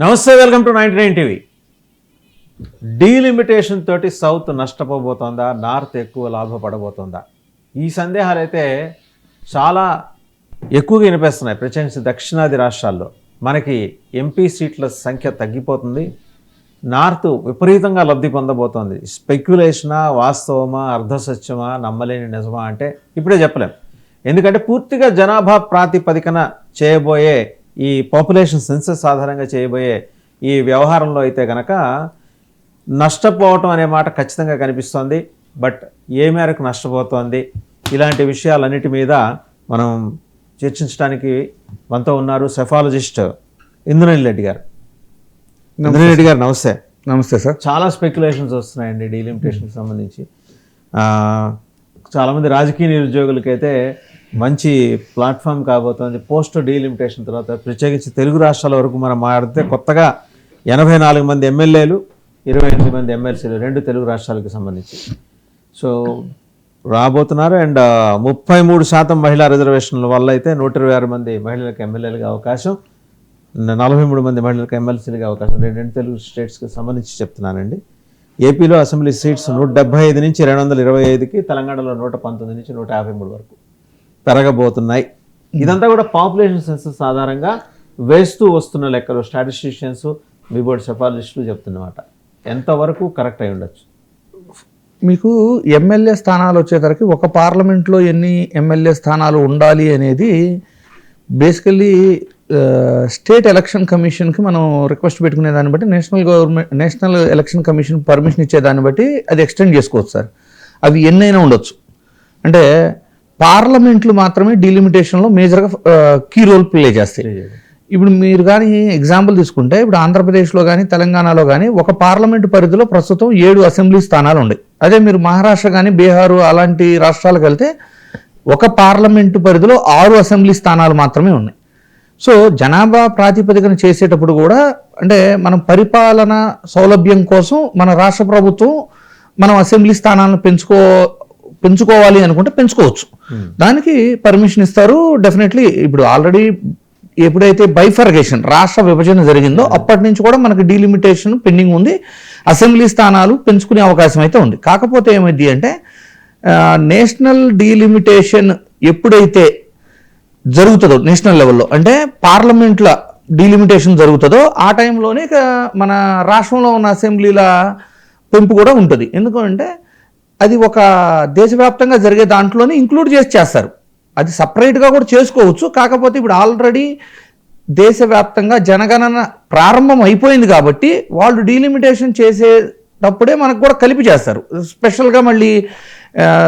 నమస్తే, welcome to 99 TV. Delimitation తోటి south నష్టపోబోతోందా, north ఎక్కువ లాభపడబోతోందా? ఈ సందేహాలు అయితే చాలా ఎక్కువగా వినిపిస్తున్నాయి. ప్రత్యేకించి దక్షిణాది రాష్ట్రాల్లో మనకి ఎంపీ సీట్ల సంఖ్య తగ్గిపోతుంది, నార్త్ విపరీతంగా లబ్ధి పొందబోతోంది. స్పెక్యులేషనా, వాస్తవమా, అర్ధసత్యమా, నమ్మలేని నిజమా అంటే ఇప్పుడే చెప్పలేం. ఎందుకంటే పూర్తిగా జనాభా ప్రాతిపదికన చేయబోయే ఈ పాపులేషన్ సెన్సస్ ఆధారంగా చేయబోయే ఈ వ్యవహారంలో అయితే కనుక నష్టపోవటం అనే మాట ఖచ్చితంగా కనిపిస్తోంది. బట్ ఏ మేరకు నష్టపోతోంది, ఇలాంటి విషయాలన్నిటి మీద మనం చర్చించడానికి మనతో ఉన్నారు సెఫాలజిస్ట్ ఇంద్రనీల్ రెడ్డి గారు. ఇంద్రనీల్ రెడ్డి గారు నమస్తే. నమస్తే సార్. చాలా స్పెక్యులేషన్స్ వస్తున్నాయండి డీలిమిటేషన్కి సంబంధించి. చాలామంది రాజకీయ నిరుద్యోగులకైతే మంచి ప్లాట్ఫామ్ కాబోతోంది పోస్ట్ డీలిమిటేషన్ తర్వాత. ప్రత్యేకించి తెలుగు రాష్ట్రాల వరకు మనం మాట్లాడితే కొత్తగా 84 మంది ఎమ్మెల్యేలు, 28 మంది ఎమ్మెల్సీలు, 2 తెలుగు రాష్ట్రాలకు సంబంధించి సో రాబోతున్నారు. అండ్ 33% మహిళా రిజర్వేషన్ల వల్ల అయితే 126 మంది మహిళలకు ఎమ్మెల్యేలుగా అవకాశం, 43 మంది మహిళలకు ఎమ్మెల్సీలుగా అవకాశం. 2 తెలుగు స్టేట్స్కి సంబంధించి చెప్తున్నానండి. ఏపీలో అసెంబ్లీ సీట్స్ 175 నుంచి 225కి, తెలంగాణలో 119 నుంచి 153 వరకు పెరగబోతున్నాయి. ఇదంతా కూడా పాపులేషన్ సెన్సస్ ఆధారంగా వేస్తూ వస్తున్న లెక్కలు స్టాటిస్టిషియన్స్, మీ బోర్డు సెఫాలజిస్టులు చెప్తున్నమాట. ఎంతవరకు కరెక్ట్ అయి ఉండొచ్చు? మీకు ఎమ్మెల్యే స్థానాలు వచ్చేసరికి ఒక పార్లమెంట్లో ఎన్ని ఎమ్మెల్యే స్థానాలు ఉండాలి అనేది బేసికల్లీ స్టేట్ ఎలక్షన్ కమిషన్కి మనం రిక్వెస్ట్ పెట్టుకునే దాన్ని బట్టి నేషనల్ ఎలక్షన్ కమిషన్ పర్మిషన్ ఇచ్చేదాన్ని బట్టి అది ఎక్స్టెండ్ చేసుకోవచ్చు సార్. అవి ఎన్నైనా ఉండొచ్చు. అంటే పార్లమెంట్లు మాత్రమే డీలిమిటేషన్లో మేజర్గా కీ రోల్ ప్లే చేస్తాయి. ఇప్పుడు మీరు కానీ ఎగ్జాంపుల్ తీసుకుంటే, ఇప్పుడు ఆంధ్రప్రదేశ్లో కానీ తెలంగాణలో కానీ ఒక పార్లమెంటు పరిధిలో ప్రస్తుతం 7 అసెంబ్లీ స్థానాలు ఉన్నాయి. అదే మీరు మహారాష్ట్ర కానీ బీహారు అలాంటి రాష్ట్రాలకు వెళ్తే ఒక పార్లమెంటు పరిధిలో 6 అసెంబ్లీ స్థానాలు మాత్రమే ఉన్నాయి. సో జనాభా ప్రాతిపదికన చేసేటప్పుడు కూడా అంటే మనం పరిపాలన సౌలభ్యం కోసం మన రాష్ట్ర ప్రభుత్వం మనం అసెంబ్లీ స్థానాలను పెంచుకోవాలి అనుకుంటే పెంచుకోవచ్చు. దానికి పర్మిషన్ ఇస్తారు డెఫినెట్లీ. ఇప్పుడు ఆల్రెడీ ఎప్పుడైతే బైఫర్గేషన్ రాష్ట్ర విభజన జరిగిందో అప్పటి నుంచి కూడా మనకి డీలిమిటేషన్ పెండింగ్ ఉంది. అసెంబ్లీ స్థానాలు పెంచుకునే అవకాశం అయితే ఉంది. కాకపోతే ఏమైంది అంటే నేషనల్ డీలిమిటేషన్ ఎప్పుడైతే జరుగుతుందో నేషనల్ లెవెల్లో, అంటే పార్లమెంట్ల డీలిమిటేషన్ జరుగుతుందో ఆ టైంలోనే మన రాష్ట్రంలో ఉన్న అసెంబ్లీల పెంపు కూడా ఉంటుంది. ఎందుకంటే అది ఒక దేశవ్యాప్తంగా జరిగే దాంట్లోనే ఇంక్లూడ్ చేస్తారు. అది సపరేట్గా కూడా చేసుకోవచ్చు. కాకపోతే ఇప్పుడు ఆల్రెడీ దేశవ్యాప్తంగా జనగణన ప్రారంభం అయిపోయింది కాబట్టి వాళ్ళు డీలిమిటేషన్ చేసేటప్పుడే మనకు కూడా కలిపి చేస్తారు. స్పెషల్గా మళ్ళీ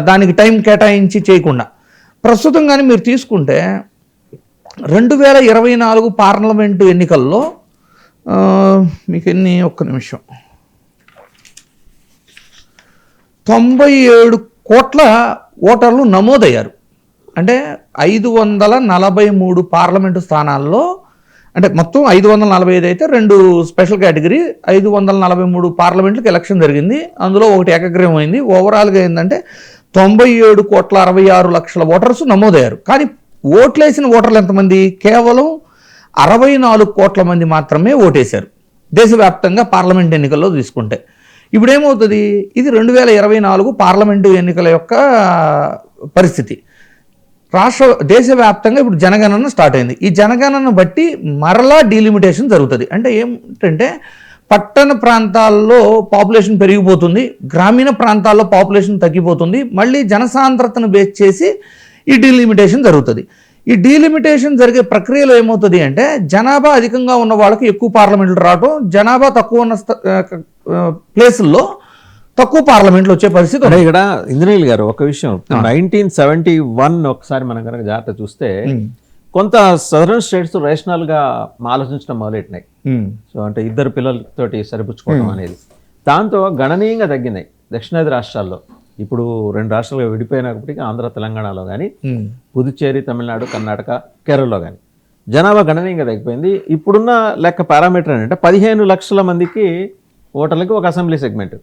దానికి టైం కేటాయించి చేయకుండా. ప్రస్తుతం కానీ మీరు తీసుకుంటే 2024 పార్లమెంటు ఎన్నికల్లో మీకు ఒక్క నిమిషం 97 కోట్ల ఓటర్లు నమోదయ్యారు. అంటే 543 పార్లమెంటు స్థానాల్లో, అంటే మొత్తం 545 అయితే 2 స్పెషల్ కేటగిరీ, 543 పార్లమెంట్లకు ఎలక్షన్ జరిగింది. అందులో ఒకటి ఏకగ్రీవం అయింది. ఓవరాల్గా ఏంటంటే 97,66,00,000 ఓటర్స్ నమోదయ్యారు. కానీ ఓట్లేసిన ఓటర్లు ఎంతమంది? కేవలం 64 కోట్ల మంది మాత్రమే ఓటేశారు దేశవ్యాప్తంగా పార్లమెంట్ ఎన్నికల్లో తీసుకుంటే. ఇప్పుడు ఏమవుతుంది? ఇది 2024 పార్లమెంటు ఎన్నికల యొక్క పరిస్థితి. దేశవ్యాప్తంగా ఇప్పుడు జనగణన స్టార్ట్ అయింది. ఈ జనగణన బట్టి మరలా డీలిమిటేషన్ జరుగుతుంది. అంటే ఏమిటంటే పట్టణ ప్రాంతాల్లో పాపులేషన్ పెరిగిపోతుంది, గ్రామీణ ప్రాంతాల్లో పాపులేషన్ తగ్గిపోతుంది. మళ్ళీ జనసాంద్రతను బేస్ చేసి ఈ డీలిమిటేషన్ జరుగుతుంది. ఈ డీలిమిటేషన్ జరిగే ప్రక్రియలో ఏమవుతుంది అంటే జనాభా అధికంగా ఉన్న వాళ్ళకి ఎక్కువ పార్లమెంట్లు రావటం, జనాభా తక్కువ ఉన్న ప్లేసుల్లో తక్కువ పార్లమెంట్లు వచ్చే పరిస్థితి. ఇక్కడ ఇంద్రనీల్ గారు ఒక విషయం, 1971 ఒకసారి మనం కనుక జాగ్రత్త చూస్తే కొంత సదరన్ స్టేట్స్ రేషనల్గా ఆలోచించడం మొదలెట్టినాయి. సో అంటే 2 పిల్లలతోటి సరిపుచ్చుకోవడం అనేది, దాంతో గణనీయంగా తగ్గినాయి దక్షిణాది రాష్ట్రాల్లో. ఇప్పుడు 2 రాష్ట్రాలుగా విడిపోయినప్పటికీ ఆంధ్ర తెలంగాణలో కానీ, పుదుచ్చేరి, తమిళనాడు, కర్ణాటక, కేరళలో కానీ జనాభా గణనీయంగా తగ్గిపోయింది. ఇప్పుడున్న లెక్క పారామీటర్ ఏంటంటే 15 లక్షల మందికి ఓటర్లకి ఒక అసెంబ్లీ సెగ్మెంట్.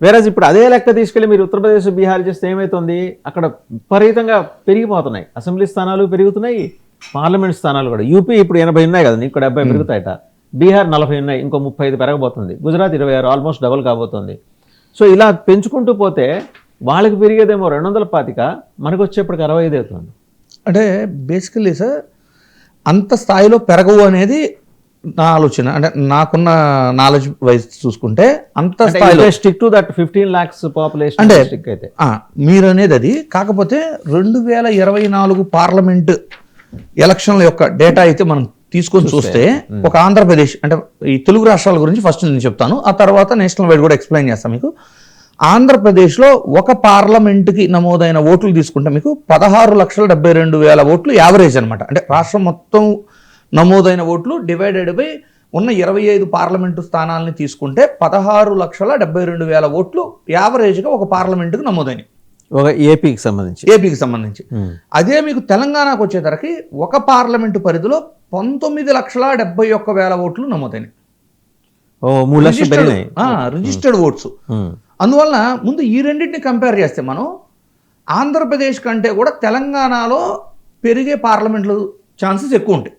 వేరేజ్ ఇప్పుడు అదే లెక్క తీసుకెళ్ళి మీరు ఉత్తరప్రదేశ్, బీహార్ చేస్తే ఏమవుతుంది? అక్కడ విపరీతంగా పెరిగిపోతున్నాయి, అసెంబ్లీ స్థానాలు పెరుగుతున్నాయి, పార్లమెంట్ స్థానాలు కూడా. యూపీ ఇప్పుడు 80 ఉన్నాయి కదా, నీకు 70 పెరుగుతాయట. బీహార్ 40 ఉన్నాయి, ఇంకో 35 పెరగబోతుంది, గుజరాత్ 26, ఆల్మోస్ట్ డబుల్ కాబోతుంది. సో ఇలా పెంచుకుంటూ పోతే వాళ్ళకి పెరిగేదేమో 225, మనకు వచ్చేప్పటికి 65 అవుతుంది. అంటే బేసికలీ సార్ అంత స్థాయిలో పెరగవు అనేది నా ఆలోచన. అంటే నాకున్న నాలెడ్జ్ వైజ్ చూసుకుంటే అంత స్థాయిలో stick to that 15 lakhs population అంటే స్టిక్ అయితే మీరు అనేది అది. కాకపోతే 2024 పార్లమెంట్ ఎలక్షన్ల యొక్క డేటా అయితే మనం తీసుకొని చూస్తే ఒక ఆంధ్రప్రదేశ్ అంటే ఈ తెలుగు రాష్ట్రాల గురించి ఫస్ట్ నేను చెప్తాను, ఆ తర్వాత నేషనల్ వైడ్ కూడా ఎక్స్ప్లెయిన్ చేస్తాను మీకు. ఆంధ్రప్రదేశ్లో ఒక పార్లమెంటుకి నమోదైన ఓట్లు తీసుకుంటే మీకు 16,72,000 ఓట్లు యావరేజ్ అనమాట. అంటే రాష్ట్రం మొత్తం నమోదైన ఓట్లు డివైడెడ్ బై ఉన్న 25 పార్లమెంటు స్థానాలని తీసుకుంటే 16,72,000 ఓట్లు యావరేజ్గా ఒక పార్లమెంటుకి నమోదైనవి, ఒక ఏపీకి సంబంధించి. అదే మీకు తెలంగాణకు వచ్చేసరికి ఒక పార్లమెంటు పరిధిలో 19,71,000 ఓట్లు నమోదైనవి, రిజిస్టర్డ్ ఓట్స్. అందువలన ముందు ఈ రెండింటిని కంపేర్ చేస్తే మనం ఆంధ్రప్రదేశ్ కంటే కూడా తెలంగాణలో పెరిగే పార్లమెంట్లు ఛాన్సెస్ ఎక్కువ ఉంటాయి.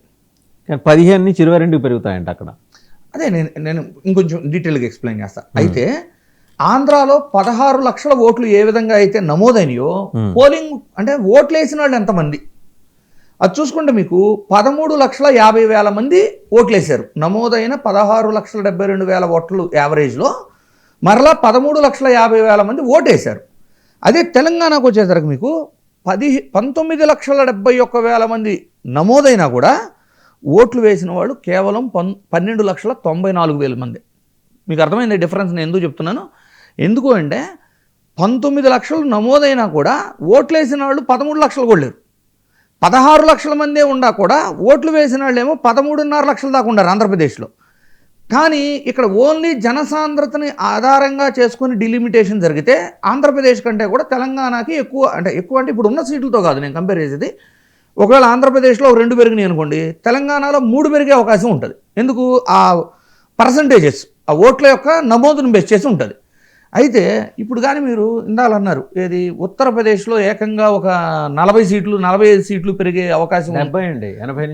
15 నుంచి 22 పెరుగుతాయంట అక్కడ. అదే నేను ఇంకొంచెం డీటెయిల్గా ఎక్స్ప్లెయిన్ చేస్తాను. అయితే ఆంధ్రాలో 16 లక్షల ఓట్లు ఏ విధంగా అయితే నమోదైనయో పోలింగ్ అంటే ఓట్లు వేసిన వాళ్ళు ఎంతమంది అది చూసుకుంటే మీకు 13,50,000 మంది ఓట్లు వేశారు. నమోదైన 16,72,000 ఓట్లు యావరేజ్లో మరలా 13,50,000 మంది ఓటు వేశారు. అదే తెలంగాణకు వచ్చేసరికి మీకు 19,71,000 మంది నమోదైనా కూడా ఓట్లు వేసిన వాళ్ళు కేవలం 12,94,000 మంది. మీకు అర్థమైంది డిఫరెన్స్ నేను ఎందుకు చెప్తున్నాను? ఎందుకు అంటే 19 లక్షలు నమోదైనా కూడా ఓట్లు వేసిన వాళ్ళు 13 లక్షలు కూడా లేరు. 16 లక్షల మందే ఉండా కూడా ఓట్లు వేసిన వాళ్ళు ఏమో 13.5 లక్షల దాకా ఉన్నారు ఆంధ్రప్రదేశ్లో. కానీ ఇక్కడ ఓన్లీ జనసాంద్రతని ఆధారంగా చేసుకుని డిలిమిటేషన్ జరిగితే ఆంధ్రప్రదేశ్ కంటే కూడా తెలంగాణకి ఎక్కువ అంటే ఇప్పుడు ఉన్న సీట్లతో కాదు నేను కంపేర్ చేసేది. ఒకవేళ ఆంధ్రప్రదేశ్లో 2 పెరిగినాయి అనుకోండి, తెలంగాణలో 3 పెరిగే అవకాశం ఉంటుంది. ఎందుకు? ఆ పర్సంటేజెస్ ఆ ఓట్ల యొక్క నమోదును బేస్ చేసి ఉంటుంది. అయితే ఇప్పుడు కానీ మీరు ఇందాలన్నారు ఏది ఉత్తరప్రదేశ్లో ఏకంగా ఒక 40 సీట్లు 45 సీట్లు పెరిగే అవకాశం 70 అండి, 80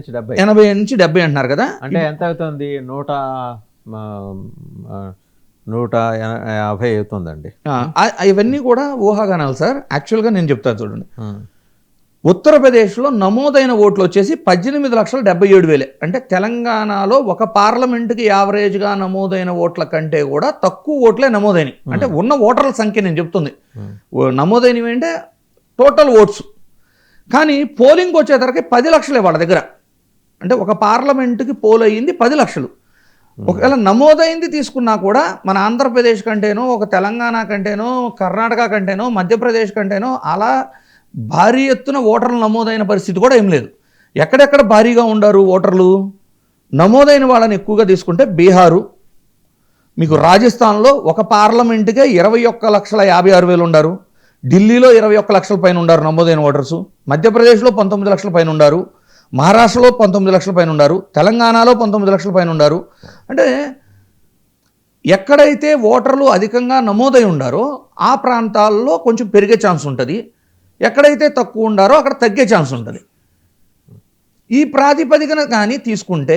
నుంచి 70 అంటున్నారు కదా. అంటే ఎంత అవుతుంది? 150 అవుతుందండి. ఇవన్నీ కూడా ఊహాగానాలు సార్. యాక్చువల్గా నేను చెప్తాను చూడండి. ఉత్తరప్రదేశ్లో నమోదైన ఓట్లు వచ్చేసి 18,77,000. అంటే తెలంగాణలో ఒక పార్లమెంటుకి యావరేజ్గా నమోదైన ఓట్ల కంటే కూడా తక్కువ ఓట్లే నమోదైనవి. అంటే ఉన్న ఓటర్ల సంఖ్య నేను చెప్తుంది, నమోదైనవి అంటే టోటల్ ఓట్స్. కానీ పోలింగ్ వచ్చేసరికి 10 లక్షలే వాళ్ళ దగ్గర. అంటే ఒక పార్లమెంటుకి పోల్ అయ్యింది 10 లక్షలు. ఒకవేళ నమోదైంది తీసుకున్నా కూడా మన ఆంధ్రప్రదేశ్ కంటేనో ఒక తెలంగాణ కంటేనో కర్ణాటక కంటేనో మధ్యప్రదేశ్ కంటేనో అలా భారీ ఎత్తున ఓటర్లు నమోదైన పరిస్థితి కూడా ఏం లేదు. ఎక్కడెక్కడ భారీగా ఉండారు ఓటర్లు నమోదైన వాళ్ళని ఎక్కువగా తీసుకుంటే బీహారు, మీకు రాజస్థాన్లో ఒక పార్లమెంటుకే 21,56,000 ఉండారు, ఢిల్లీలో 21 లక్షల పైన ఉండారు నమోదైన ఓటర్సు, మధ్యప్రదేశ్లో 19 లక్షల పైన ఉండారు, మహారాష్ట్రలో 19 లక్షల పైన ఉండారు, తెలంగాణలో 19 లక్షల పైన ఉండారు. అంటే ఎక్కడైతే ఓటర్లు అధికంగా నమోదై ఉండారో ఆ ప్రాంతాల్లో కొంచెం పెరిగే ఛాన్స్ ఉంటుంది, ఎక్కడైతే తక్కువ ఉండారో అక్కడ తగ్గే ఛాన్స్ ఉంటుంది. ఈ ప్రాతిపదికన కానీ తీసుకుంటే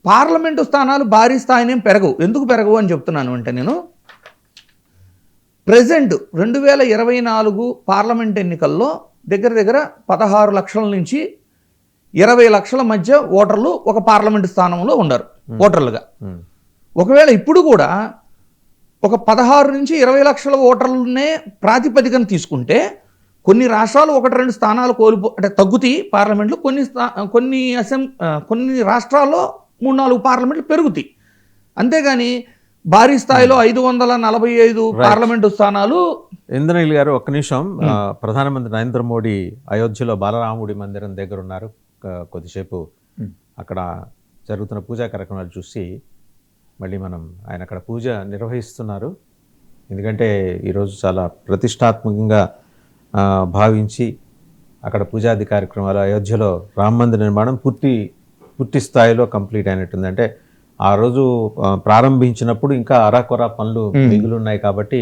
పార్లమెంటు స్థానాలు భారీ స్థాయినేం పెరగవు. ఎందుకు పెరగవు అని చెప్తున్నాను అంటే నేను ప్రెజెంట్ 2024 పార్లమెంట్ ఎన్నికల్లో దగ్గర 16 లక్షల నుంచి 20 లక్షల మధ్య ఓటర్లు ఒక పార్లమెంటు స్థానంలో ఉన్నారు ఓటర్లుగా. ఒకవేళ ఇప్పుడు కూడా ఒక 16 నుంచి 20 లక్షల ఓటర్లనే ప్రాతిపదికన తీసుకుంటే కొన్ని రాష్ట్రాలు 1-2 స్థానాలు అంటే తగ్గుతాయి పార్లమెంట్లు, కొన్ని రాష్ట్రాల్లో 3-4 పార్లమెంట్లు పెరుగుతాయి. అంతేగాని భారీ స్థాయిలో 545 పార్లమెంటు స్థానాలు. ఇంద్రనీల్ గారు ఒక్క నిమిషం. ప్రధానమంత్రి నరేంద్ర మోడీ అయోధ్యలో బాలరాముడి మందిరం దగ్గర ఉన్నారు. కొద్దిసేపు అక్కడ జరుగుతున్న పూజా కార్యక్రమాలు చూసి మళ్ళీ ఆయన అక్కడ పూజ నిర్వహిస్తున్నారు. ఎందుకంటే ఈరోజు చాలా ప్రతిష్టాత్మకంగా భావించి అక్కడ పూజాది కార్యక్రమాలు అయోధ్యలో రామ మందిర నిర్మాణం పూర్తి స్థాయిలో కంప్లీట్ అయినట్టుంది. అంటే ఆ రోజు ప్రారంభించినప్పుడు ఇంకా అరాకొరా పనులు మిగులు ఉన్నాయి కాబట్టి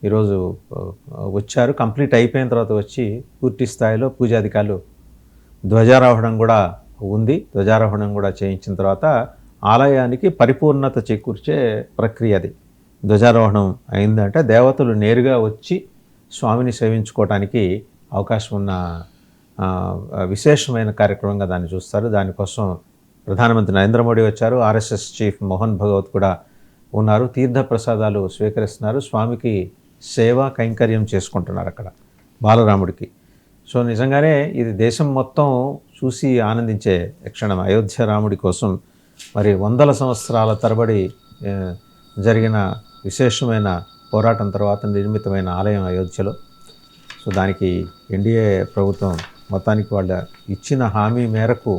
ఈరోజు వచ్చారు. కంప్లీట్ అయిపోయిన తర్వాత వచ్చి పూర్తి స్థాయిలో పూజాధికారులు ధ్వజారోహణం కూడా ఉంది. ధ్వజారోహణం కూడా చేయించిన తర్వాత ఆలయానికి పరిపూర్ణత చేకూర్చే ప్రక్రియ అది. ధ్వజారోహణం అయిందంటే దేవతలు నేరుగా వచ్చి స్వామిని సేవించుకోవడానికి అవకాశం ఉన్న విశేషమైన కార్యక్రమంగా దాన్ని చూస్తారు. దానికోసం ప్రధానమంత్రి నరేంద్ర మోడీ వచ్చారు, ఆర్ఎస్ఎస్ చీఫ్ మోహన్ భగవత్ కూడా ఉన్నారు. తీర్థ ప్రసాదాలు స్వీకరిస్తున్నారు, స్వామికి సేవా కైంకర్యం చేసుకుంటున్నారు అక్కడ బాలరాముడికి. సో నిజంగానే ఇది దేశం మొత్తం చూసి ఆనందించే క్షణం. అయోధ్య రాముడి కోసం మరి వందల సంవత్సరాల తరబడి జరిగిన విశేషమైన పోరాటం తర్వాత నిర్మితమైన ఆలయం అయోధ్యలో. సో దానికి ఎన్డీఏ ప్రభుత్వం మొత్తానికి వాళ్ళ ఇచ్చిన హామీ మేరకు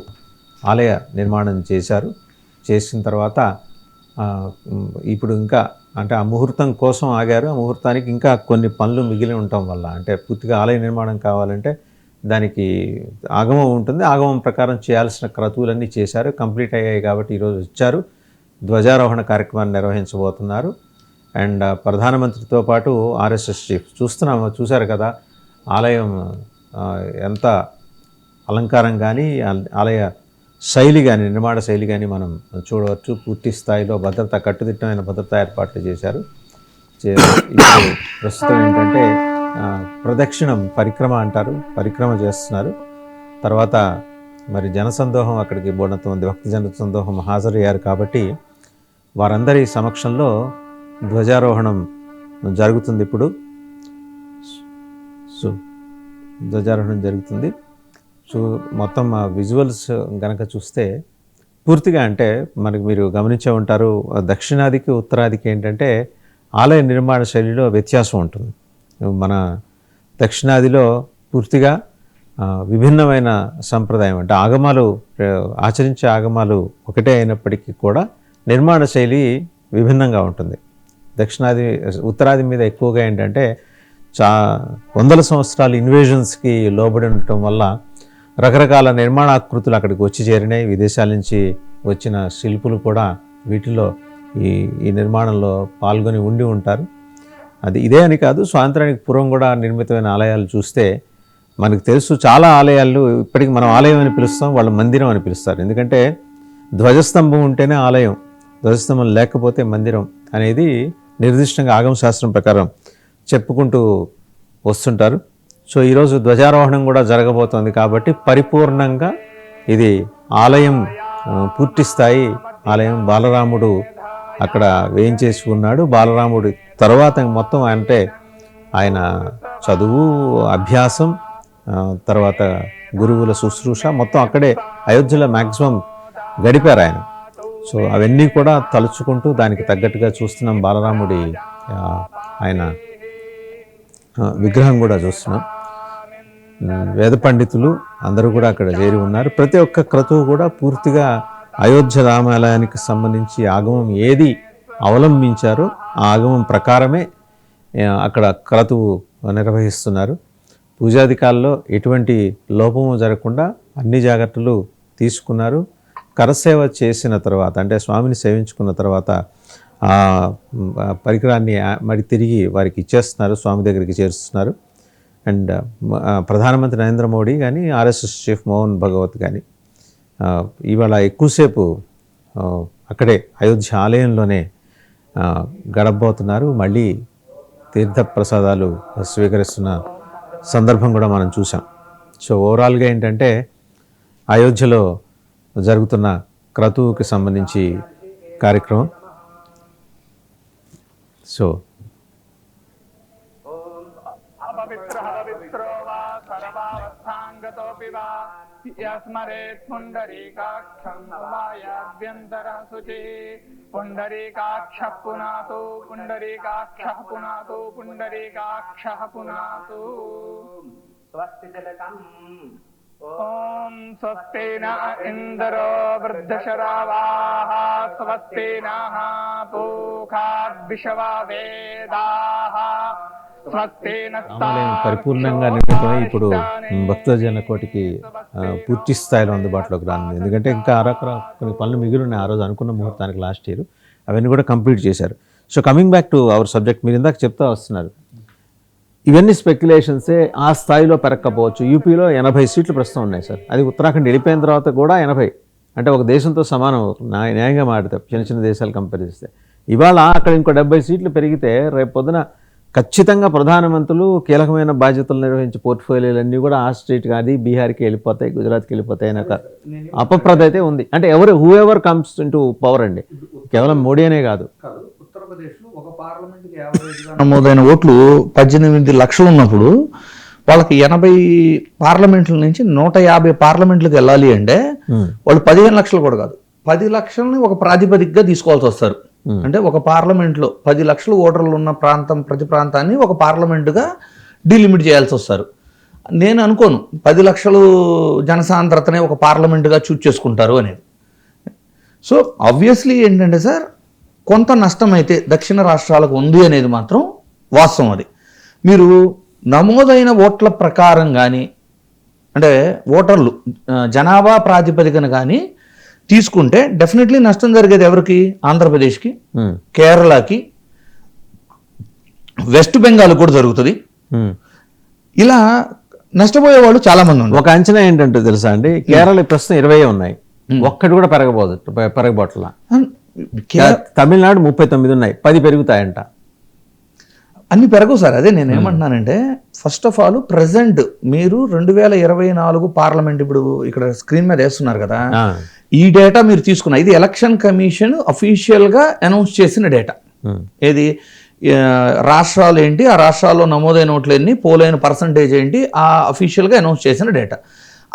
ఆలయ నిర్మాణం చేశారు. చేసిన తర్వాత ఇప్పుడు ఇంకా అంటే ఆ ముహూర్తం కోసం ఆగారు. ఆ ముహూర్తానికి ఇంకా కొన్ని పనులు మిగిలి ఉండటం వల్ల, అంటే పూర్తిగా ఆలయ నిర్మాణం కావాలంటే దానికి ఆగమం ఉంటుంది. ఆగమం ప్రకారం చేయాల్సిన క్రతువులన్నీ చేశారు, కంప్లీట్ అయ్యాయి. కాబట్టి ఈరోజు వచ్చారు, ధ్వజారోహణ కార్యక్రమాన్ని నిర్వహించబోతున్నారు. అండ్ ప్రధానమంత్రితో పాటు ఆర్ఎస్ఎస్ చీఫ్ చూశారు కదా ఆలయం ఎంత అలంకారం కానీ ఆలయ శైలి కానీ నిర్మాణ శైలి కానీ మనం చూడవచ్చు. పూర్తి స్థాయిలో కట్టుదిట్టమైన భద్రతా ఏర్పాట్లు చేశారు. ఇప్పుడు ప్రస్తుతం ఏంటంటే ప్రదక్షిణం పరిక్రమ అంటారు, పరిక్రమ చేస్తున్నారు. తర్వాత మరి జనసందోహం అక్కడికి బోడంత మంది భక్త జనసందోహం హాజరయ్యారు కాబట్టి వారందరి సమక్షంలో ధ్వజారోహణం జరుగుతుంది. ఇప్పుడు సో ధ్వజారోహణం జరుగుతుంది. సో మొత్తం ఆ విజువల్స్ కనుక చూస్తే పూర్తిగా అంటే మనకి మీరు గమనించే ఉంటారు, దక్షిణాదికి ఉత్తరాదికి ఏంటంటే ఆలయ నిర్మాణ శైలిలో వ్యత్యాసం ఉంటుంది. మన దక్షిణాదిలో పూర్తిగా విభిన్నమైన సంప్రదాయం, అంటే ఆగమాలు ఆచరించే ఆగమాలు ఒకటే అయినప్పటికీ కూడా నిర్మాణ శైలి విభిన్నంగా ఉంటుంది. ఉత్తరాది మీద ఎక్కువగా ఏంటంటే వందల సంవత్సరాలు ఇన్వేజన్స్కి లోబడి ఉండటం వల్ల రకరకాల నిర్మాణాకృతులు అక్కడికి వచ్చి చేరినాయి. విదేశాల నుంచి వచ్చిన శిల్పులు కూడా వీటిలో ఈ నిర్మాణంలో పాల్గొని ఉండి ఉంటారు. ఇదే అని కాదు, స్వాతంత్రానికి పూర్వం కూడా నిర్మితమైన ఆలయాలు చూస్తే మనకు తెలుసు. చాలా ఆలయాలు ఇప్పటికి మనం ఆలయం అని పిలుస్తాం, వాళ్ళు మందిరం అని పిలుస్తారు. ఎందుకంటే ధ్వజస్తంభం ఉంటేనే ఆలయం, ధ్వజస్తంభం లేకపోతే మందిరం అనేది నిర్దిష్టంగా ఆగమ శాస్త్రం ప్రకారం చెప్పుకుంటూ వస్తుంటారు. సో ఈరోజు ధ్వజారోహణం కూడా జరగబోతోంది కాబట్టి పరిపూర్ణంగా ఇది ఆలయం పూర్తి స్థాయి ఆలయం. బాలరాముడు అక్కడ వేయించేసి ఉన్నాడు. బాలరాముడి తర్వాత మొత్తం అంటే ఆయన చదువు, అభ్యాసం, తర్వాత గురువుల శుశ్రూష మొత్తం అక్కడే అయోధ్యలో మ్యాక్సిమం గడిపారు ఆయన. సో అవన్నీ కూడా తలుచుకుంటూ దానికి తగ్గట్టుగా చూస్తున్నాం. బాలరాముడి ఆయన విగ్రహం కూడా చూస్తున్నాం. వేద పండితులు అందరూ కూడా అక్కడ చేరి ఉన్నారు. ప్రతి ఒక్క క్రతువు కూడా పూర్తిగా అయోధ్య రామాలయానికి సంబంధించి ఆగమం ఏది అవలంబించారో ఆ ఆగమం ప్రకారమే అక్కడ క్రతువు నిర్వహిస్తున్నారు. పూజాధికాల్లో ఎటువంటి లోపము జరగకుండా అన్ని జాగ్రత్తలు తీసుకున్నారు. కరసేవ చేసిన తర్వాత, అంటే స్వామిని సేవించుకున్న తర్వాత ఆ పరికరాన్ని మరి తిరిగి వారికి ఇచ్చేస్తున్నారు, స్వామి దగ్గరికి చేరుస్తున్నారు. అండ్ ప్రధానమంత్రి నరేంద్ర మోడీ కానీ ఆర్ఎస్ఎస్ చీఫ్ మోహన్ భగవత్ కానీ ఇవాళ ఎక్కువసేపు అక్కడే అయోధ్య ఆలయంలోనే గడపబోతున్నారు. మళ్ళీ తీర్థ ప్రసాదాలు స్వీకరిస్తున్న సందర్భం కూడా మనం చూసాం. సో ఓవరాల్గా ఏంటంటే అయోధ్యలో జరుగుతున్న క్రతువుకి సంబంధించి కార్యక్రమం. సో యస్మరేత్ పుండరీకాక్షం ఉమాయాభ్యంతరః శుచిః పుండరీకాక్షః పునాతు పుండరీకాక్షః పునాతు పుండరీకాక్షః పునాతు. స్వస్తిజలకం ఓం స్వస్తి న ఇంద్రో వృద్ధశరావాః స్వస్తి నః పూషా విశ్వవేదాః. రామాలయం పరిపూర్ణంగా నిర్మితమై ఇప్పుడు భక్తజన కోటికి పూర్తి స్థాయిలో అందుబాటులోకి రానుంది. ఎందుకంటే ఇంకా కొన్ని పనులు మిగిలి ఉన్నాయి. ఆ రోజు అనుకున్న ముహూర్తానికి లాస్ట్ ఇయర్ అవన్నీ కూడా కంప్లీట్ చేశారు. So coming back to our subject, మీరు ఇందాక చెప్తా వస్తున్నారు ఇవన్నీ స్పెక్యులేషన్సే, ఆ స్థాయిలో పెరగకపోవచ్చు. యూపీలో 80 సీట్లు ప్రస్తుతం ఉన్నాయి సార్. అది ఉత్తరాఖండ్ వెళ్ళిపోయిన తర్వాత కూడా 80, అంటే ఒక దేశంతో సమానం అవుతుంది న్యాయంగా మాడితే, చిన్న చిన్న దేశాలు కంపేర్ చేస్తే. ఇవాళ అక్కడ ఇంకో 70 సీట్లు పెరిగితే రేపు పొద్దున ఖచ్చితంగా ప్రధానమంత్రులు కీలకమైన బాధ్యతలు నిర్వహించే పోర్ట్ఫోలియోలన్నీ కూడా ఆ స్టేట్ కాదు, బీహార్కి వెళ్ళిపోతాయి, గుజరాత్కి వెళ్ళిపోతాయి అనే ఒక అపప్రద అయితే ఉంది. అంటే who ever comes into power అండి, కేవలం మోడీ అనే కాదు. ఉత్తరప్రదేశ్లో ఒక పార్లమెంట్కి యావరేజ్గా నమోదైన ఓట్లు 18 లక్షలు ఉన్నప్పుడు వాళ్ళకి 80 పార్లమెంట్ల నుంచి 150 పార్లమెంట్లకు వెళ్ళాలి అంటే వాళ్ళు 15 లక్షలు కూడా కాదు, 10 లక్షలని ఒక ప్రాతిపదికగా తీసుకోవాల్సి వస్తారు. అంటే ఒక పార్లమెంట్లో 10 లక్షల ఓటర్లు ఉన్న ప్రాంతం, ప్రతి ప్రాంతాన్ని ఒక పార్లమెంటుగా డీలిమిట్ చేయాల్సి వస్తారు. నేను అనుకోను 10 లక్షలు జనసాంద్రతనే ఒక పార్లమెంటుగా చూజ్ చేసుకుంటారు అనేది. సో ఆబ్వియస్లీ ఏంటంటే సార్, కొంత నష్టం అయితే దక్షిణ రాష్ట్రాలకు ఉంది అనేది మాత్రం వాస్తవం. అది మీరు నమోదైన ఓట్ల ప్రకారం కానీ, అంటే ఓటర్లు జనాభా ప్రాతిపదికన కానీ తీసుకుంటే డెఫినెట్లీ నష్టం జరిగేది ఎవరికి? ఆంధ్రప్రదేశ్కి, కేరళకి, వెస్ట్ బెంగాల్ కూడా జరుగుతుంది. ఇలా నష్టపోయే వాళ్ళు చాలా మంది ఉన్నారు. ఒక అంచనా ఏంటంటే తెలుసా అండి, కేరళ ప్రస్తుతం 20 ఉన్నాయి, ఒక్కటి కూడా పెరగబోట్ల. తమిళనాడు 39 ఉన్నాయి, 10 పెరుగుతాయంట. అన్ని పెరగవు సార్. అదే నేను ఏమంటున్నానంటే, ఫస్ట్ ఆఫ్ ఆల్ ప్రజెంట్ మీరు 2024 పార్లమెంట్ ఇప్పుడు ఇక్కడ స్క్రీన్ మీద వేస్తున్నారు కదా, ఈ డేటా మీరు తీసుకున్న, ఇది ఎలక్షన్ కమిషన్ అఫీషియల్ గా అనౌన్స్ చేసిన డేటా. ఏది రాష్ట్రాలు ఏంటి, ఆ రాష్ట్రాల్లో నమోదైన ఓట్లు ఎన్ని, పోలైన పర్సంటేజ్ ఏంటి, ఆ అఫీషియల్ గా అనౌన్స్ చేసిన డేటా.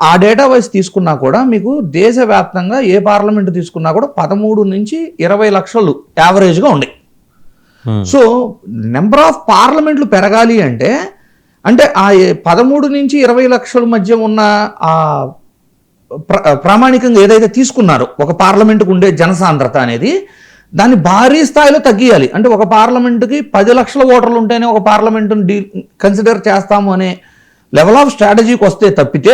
ఆ డేటా వైజ్ తీసుకున్నా కూడా మీకు దేశవ్యాప్తంగా ఏ పార్లమెంట్ తీసుకున్నా కూడా 13 నుంచి 20 లక్షలు యావరేజ్గా ఉన్నాయి. సో నెంబర్ ఆఫ్ పార్లమెంట్లు పెరగాలి అంటే ఆ 13 నుంచి 20 లక్షల మధ్య ఉన్న ఆ ప్రామాణికంగా ఏదైతే తీసుకున్నారో ఒక పార్లమెంటుకు ఉండే జనసాంద్రత అనేది, దాన్ని భారీ స్థాయిలో తగ్గియాలి. అంటే ఒక పార్లమెంటుకి 10 లక్షల ఓటర్లు ఉంటేనే ఒక పార్లమెంటుని కన్సిడర్ చేస్తాము అనే లెవెల్ ఆఫ్ స్ట్రాటజీకి వస్తే తప్పితే,